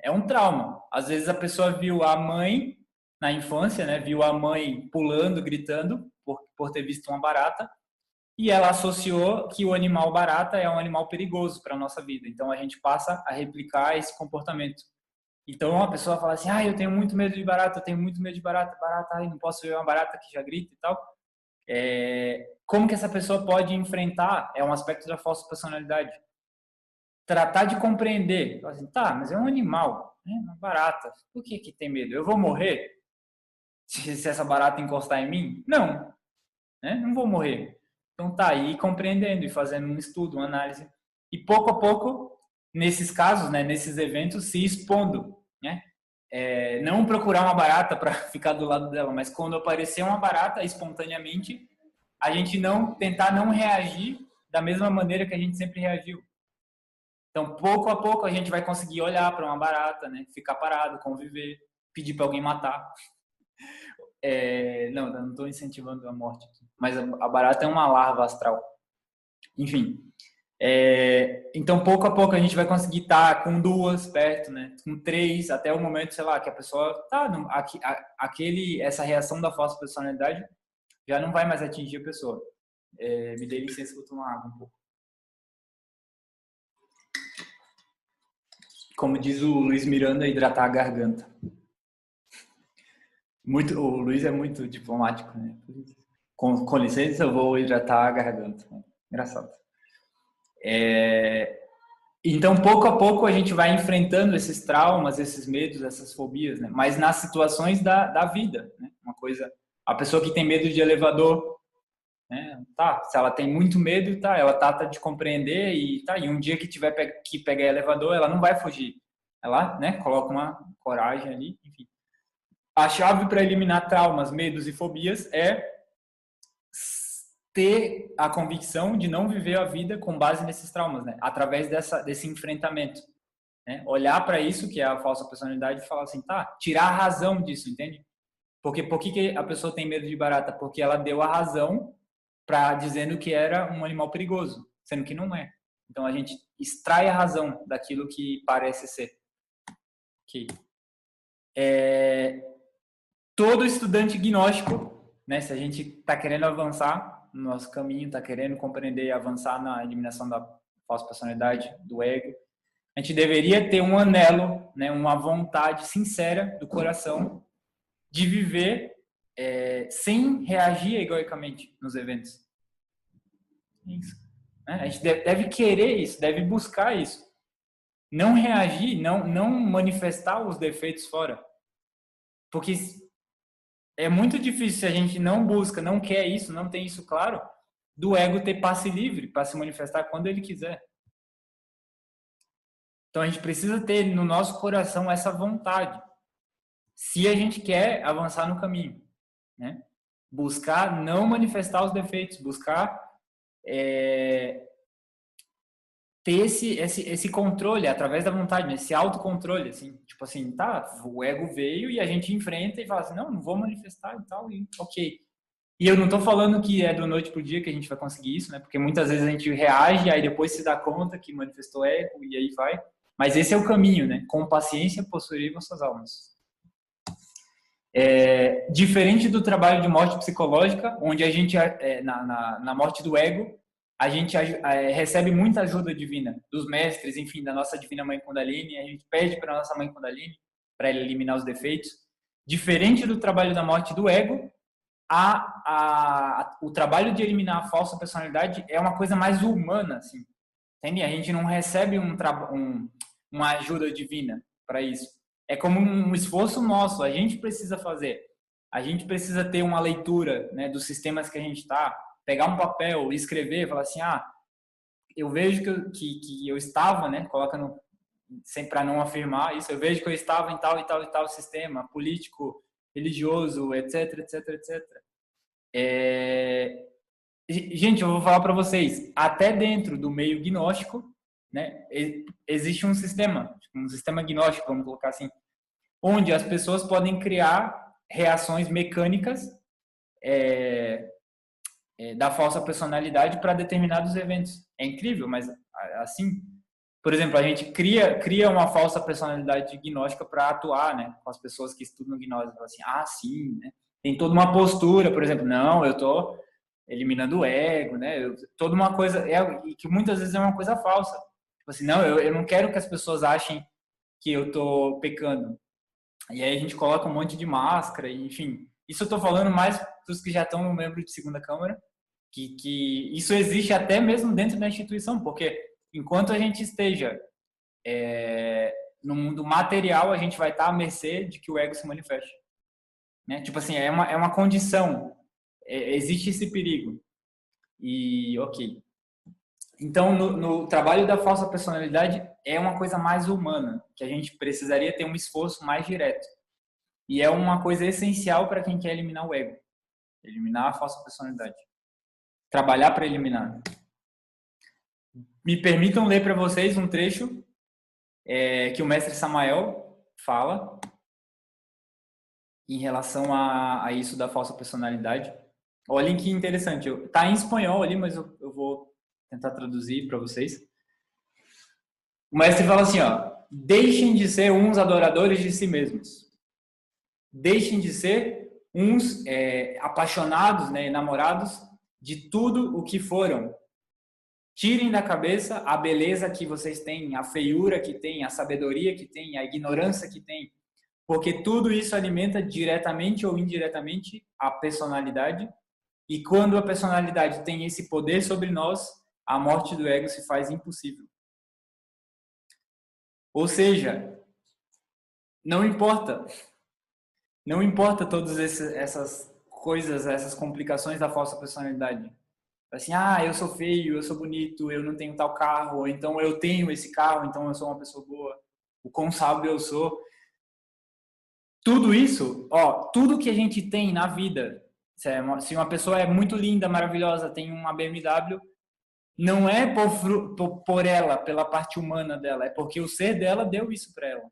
É um trauma. Às vezes a pessoa viu a mãe na infância, né? Viu a mãe pulando, gritando por ter visto uma barata. E ela associou que o animal barata é um animal perigoso para a nossa vida. Então, a gente passa a replicar esse comportamento. Então, a pessoa fala assim, eu tenho muito medo de barata, eu tenho muito medo de barata, não posso ver uma barata que já grita e tal. Como que essa pessoa pode enfrentar? É um aspecto da falsa personalidade. Tratar de compreender. Assim, mas é um animal, né? Uma barata. Por que tem medo? Eu vou morrer se essa barata encostar em mim? Não. Né? Não vou morrer. Então tá aí compreendendo e fazendo um estudo, uma análise. E pouco a pouco, nesses casos, né, nesses eventos, se expondo, né? não procurar uma barata para ficar do lado dela, mas quando aparecer uma barata espontaneamente, a gente tentar não reagir da mesma maneira que a gente sempre reagiu. Então, pouco a pouco, a gente vai conseguir olhar para uma barata, né? Ficar parado, conviver, pedir para alguém matar. Não estou incentivando a morte aqui. Mas a barata é uma larva astral. Enfim. Então, pouco a pouco, a gente vai conseguir estar com 2 perto, né? Com 3, até o momento, sei lá, que a pessoa essa reação da falsa personalidade já não vai mais atingir a pessoa. Me dê licença que eu tomar água um pouco. Como diz o Luiz Miranda, hidratar a garganta. O Luiz é muito diplomático, né? Com licença, eu vou hidratar a garganta. Engraçado. Então, pouco a pouco, a gente vai enfrentando esses traumas, esses medos, essas fobias, né? Mas nas situações da vida, né? Uma coisa, a pessoa que tem medo de elevador, né? Se ela tem muito medo, ela trata de compreender e um dia que tiver que pegar elevador, ela não vai fugir. Ela, né, coloca uma coragem ali, enfim. A chave para eliminar traumas, medos e fobias é ter a convicção de não viver a vida com base nesses traumas, né? Através desse enfrentamento, né? Olhar para isso, que é a falsa personalidade, e falar assim, tirar a razão disso, entende? Porque por que a pessoa tem medo de barata? Porque ela deu a razão dizendo que era um animal perigoso, sendo que não é. Então a gente extrai a razão daquilo que parece ser. Okay. Todo estudante gnóstico, né, se a gente está querendo avançar no nosso caminho, está querendo compreender e avançar na eliminação da falsa personalidade, do ego, a gente deveria ter um anelo, né, uma vontade sincera do coração de viver sem reagir egoicamente nos eventos. Isso. A gente deve querer isso, deve buscar isso. Não reagir, não manifestar os defeitos fora. Porque é muito difícil se a gente não busca, não quer isso, não tem isso claro, do ego ter passe livre para se manifestar quando ele quiser. Então a gente precisa ter no nosso coração essa vontade, se a gente quer avançar no caminho, né? Buscar não manifestar os defeitos, buscar ter esse controle através da vontade, né? Esse autocontrole, assim, tipo assim, o ego veio e a gente enfrenta e fala assim, não vou manifestar e tal, e ok. E eu não tô falando que é do noite pro dia que a gente vai conseguir isso, né? Porque muitas vezes a gente reage, aí depois se dá conta que manifestou ego e aí vai. Mas esse é o caminho, né? Com paciência possuir vossas almas. Diferente do trabalho de morte psicológica, onde a gente, na morte do ego, a gente recebe muita ajuda divina, dos mestres, enfim, da nossa divina mãe Kundalini, a gente pede para a nossa mãe Kundalini, para ela eliminar os defeitos. Diferente do trabalho da morte do ego, o trabalho de eliminar a falsa personalidade é uma coisa mais humana, assim, entende? A gente não recebe uma ajuda divina para isso. É como um esforço nosso, a gente precisa fazer. A gente precisa ter uma leitura, né, dos sistemas que a gente está, pegar um papel, escrever, falar assim, eu vejo que eu estava, né, coloca sempre para não afirmar isso, eu vejo que eu estava em tal e tal e tal sistema político, religioso, etc, etc, etc. Gente, eu vou falar para vocês, até dentro do meio gnóstico, né, existe um sistema gnóstico, vamos colocar assim, onde as pessoas podem criar reações mecânicas da falsa personalidade para determinados eventos. É incrível, mas assim, por exemplo, a gente cria uma falsa personalidade gnóstica para atuar, né, com as pessoas que estudam gnose, assim, sim, né? Tem toda uma postura, por exemplo, não, eu tô eliminando o ego, né? Toda uma coisa e que muitas vezes é uma coisa falsa. Tipo assim, não, eu não quero que as pessoas achem que eu tô pecando. E aí a gente coloca um monte de máscara, enfim. Isso eu tô falando mais dos que já estão no membro de segunda câmara, que isso existe até mesmo dentro da instituição, porque enquanto a gente esteja no mundo material, a gente vai estar à mercê de que o ego se manifeste. Né? Tipo assim, é uma condição, existe esse perigo. E, ok. Então, no trabalho da falsa personalidade é uma coisa mais humana, que a gente precisaria ter um esforço mais direto. E é uma coisa essencial para quem quer eliminar o ego. Eliminar a falsa personalidade. Trabalhar para eliminar. Me permitam ler para vocês um trecho que o mestre Samael fala em relação a isso da falsa personalidade. Olhem que interessante. Está em espanhol ali, mas eu vou tentar traduzir para vocês. O mestre fala assim, ó, deixem de ser uns adoradores de si mesmos. Deixem de ser uns apaixonados, né, enamorados de tudo o que foram. Tirem da cabeça a beleza que vocês têm, a feiura que têm, a sabedoria que têm, a ignorância que têm. Porque tudo isso alimenta diretamente ou indiretamente a personalidade. E quando a personalidade tem esse poder sobre nós, a morte do ego se faz impossível. Ou seja, não importa todas essas coisas, essas complicações da falsa personalidade. Assim, eu sou feio, eu sou bonito, eu não tenho tal carro, ou então eu tenho esse carro, então eu sou uma pessoa boa. O quão sábio eu sou. Tudo isso, tudo que a gente tem na vida, se uma pessoa é muito linda, maravilhosa, tem uma BMW, não é por ela, pela parte humana dela, é porque o ser dela deu isso para ela.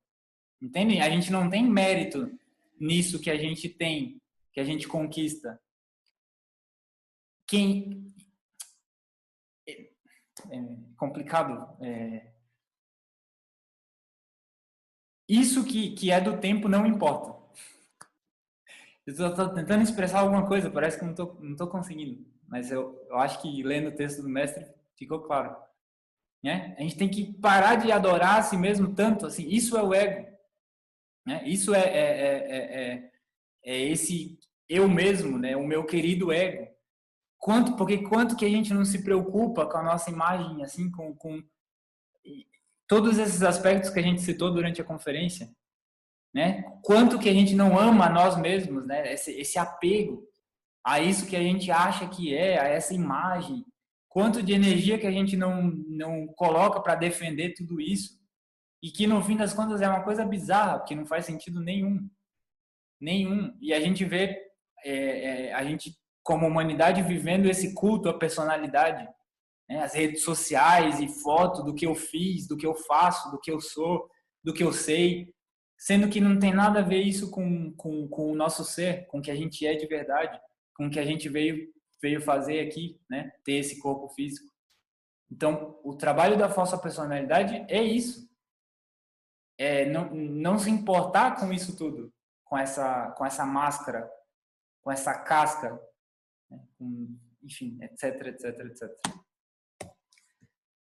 Entendem? A gente não tem mérito nisso que a gente tem, que a gente conquista. Complicado. Isso que é do tempo não importa. Eu estou tentando expressar alguma coisa, parece que não tô conseguindo. Mas eu acho que lendo o texto do mestre ficou claro. Né? A gente tem que parar de adorar a si mesmo tanto. Assim, isso é o ego. Né? Isso é esse eu mesmo, né? O meu querido ego. Porque quanto que a gente não se preocupa com a nossa imagem, assim, com todos esses aspectos que a gente citou durante a conferência, né? Quanto que a gente não ama a nós mesmos, né? Esse apego a isso que a gente acha que a essa imagem. Quanto de energia que a gente não coloca para defender tudo isso. E que, no fim das contas, é uma coisa bizarra, porque não faz sentido nenhum. Nenhum. E a gente vê a gente, como humanidade, vivendo esse culto à personalidade. Né? As redes sociais e foto do que eu fiz, do que eu faço, do que eu sou, do que eu sei. Sendo que não tem nada a ver isso com o nosso ser, com o que a gente é de verdade, com o que a gente veio fazer aqui, né? Ter esse corpo físico. Então, o trabalho da falsa personalidade é isso. Não se importar com isso tudo, com essa máscara, com essa casca, né? Enfim, etc, etc, etc.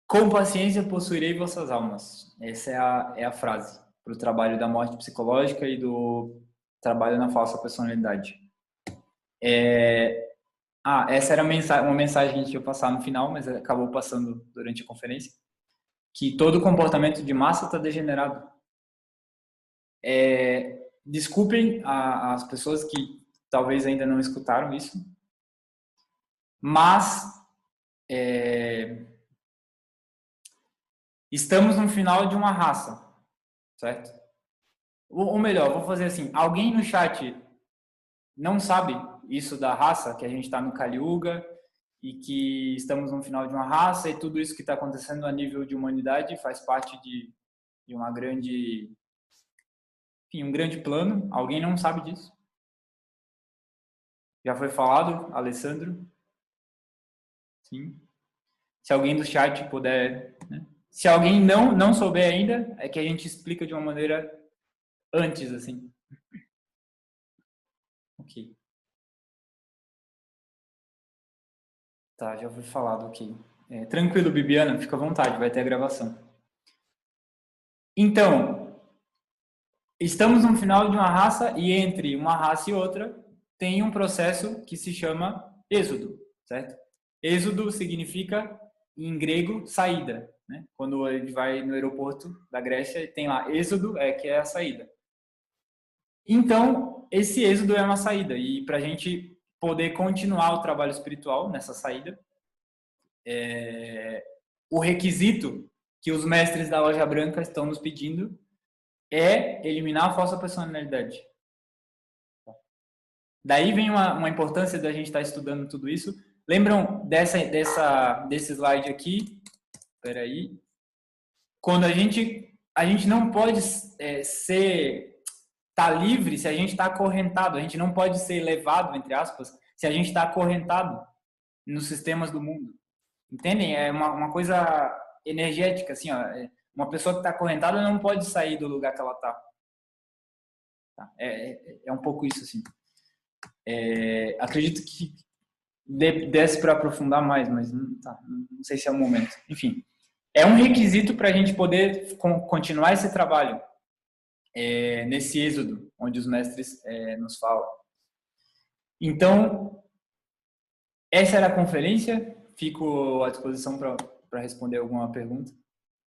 Com paciência possuirei vossas almas. Essa é a frase para o trabalho da morte psicológica e do trabalho na falsa personalidade. Essa era uma mensagem que a gente ia passar no final, mas acabou passando durante a conferência, que todo comportamento de massa está degenerado. Desculpem as pessoas que talvez ainda não escutaram isso, mas estamos no final de uma raça, certo? Ou melhor, vou fazer assim, alguém no chat não sabe isso da raça, que a gente está no Kali Yuga e que estamos no final de uma raça e tudo isso que está acontecendo a nível de humanidade faz parte de uma grande... Enfim, um grande plano. Alguém não sabe disso? Já foi falado, Alessandro? Sim. Se alguém do chat puder... Né? Se alguém não souber ainda, é que a gente explica de uma maneira antes, assim. Ok. Tá, já foi falado, ok. Tranquilo, Bibiana, fica à vontade, vai ter a gravação. Então, estamos no final de uma raça e entre uma raça e outra tem um processo que se chama êxodo, certo? Êxodo significa, em grego, saída. Né? Quando a gente vai no aeroporto da Grécia, tem lá êxodo, que é a saída. Então, esse êxodo é uma saída. E para a gente poder continuar o trabalho espiritual nessa saída, o requisito que os mestres da loja branca estão nos pedindo é eliminar a falsa personalidade. Daí vem uma importância da gente estar estudando tudo isso. Lembram desse slide aqui? Espera aí. Quando a gente não pode tá livre se a gente está acorrentado. A gente não pode ser levado, entre aspas, se a gente está acorrentado nos sistemas do mundo. Entendem? É uma coisa energética, assim, ó. Uma pessoa que está acorrentada não pode sair do lugar que ela está. É um pouco isso, assim. Acredito que desse para aprofundar mais, mas não sei se é o momento. Enfim, é um requisito para a gente poder continuar esse trabalho nesse êxodo, onde os mestres nos falam. Então, essa era a conferência. Fico à disposição para responder alguma pergunta.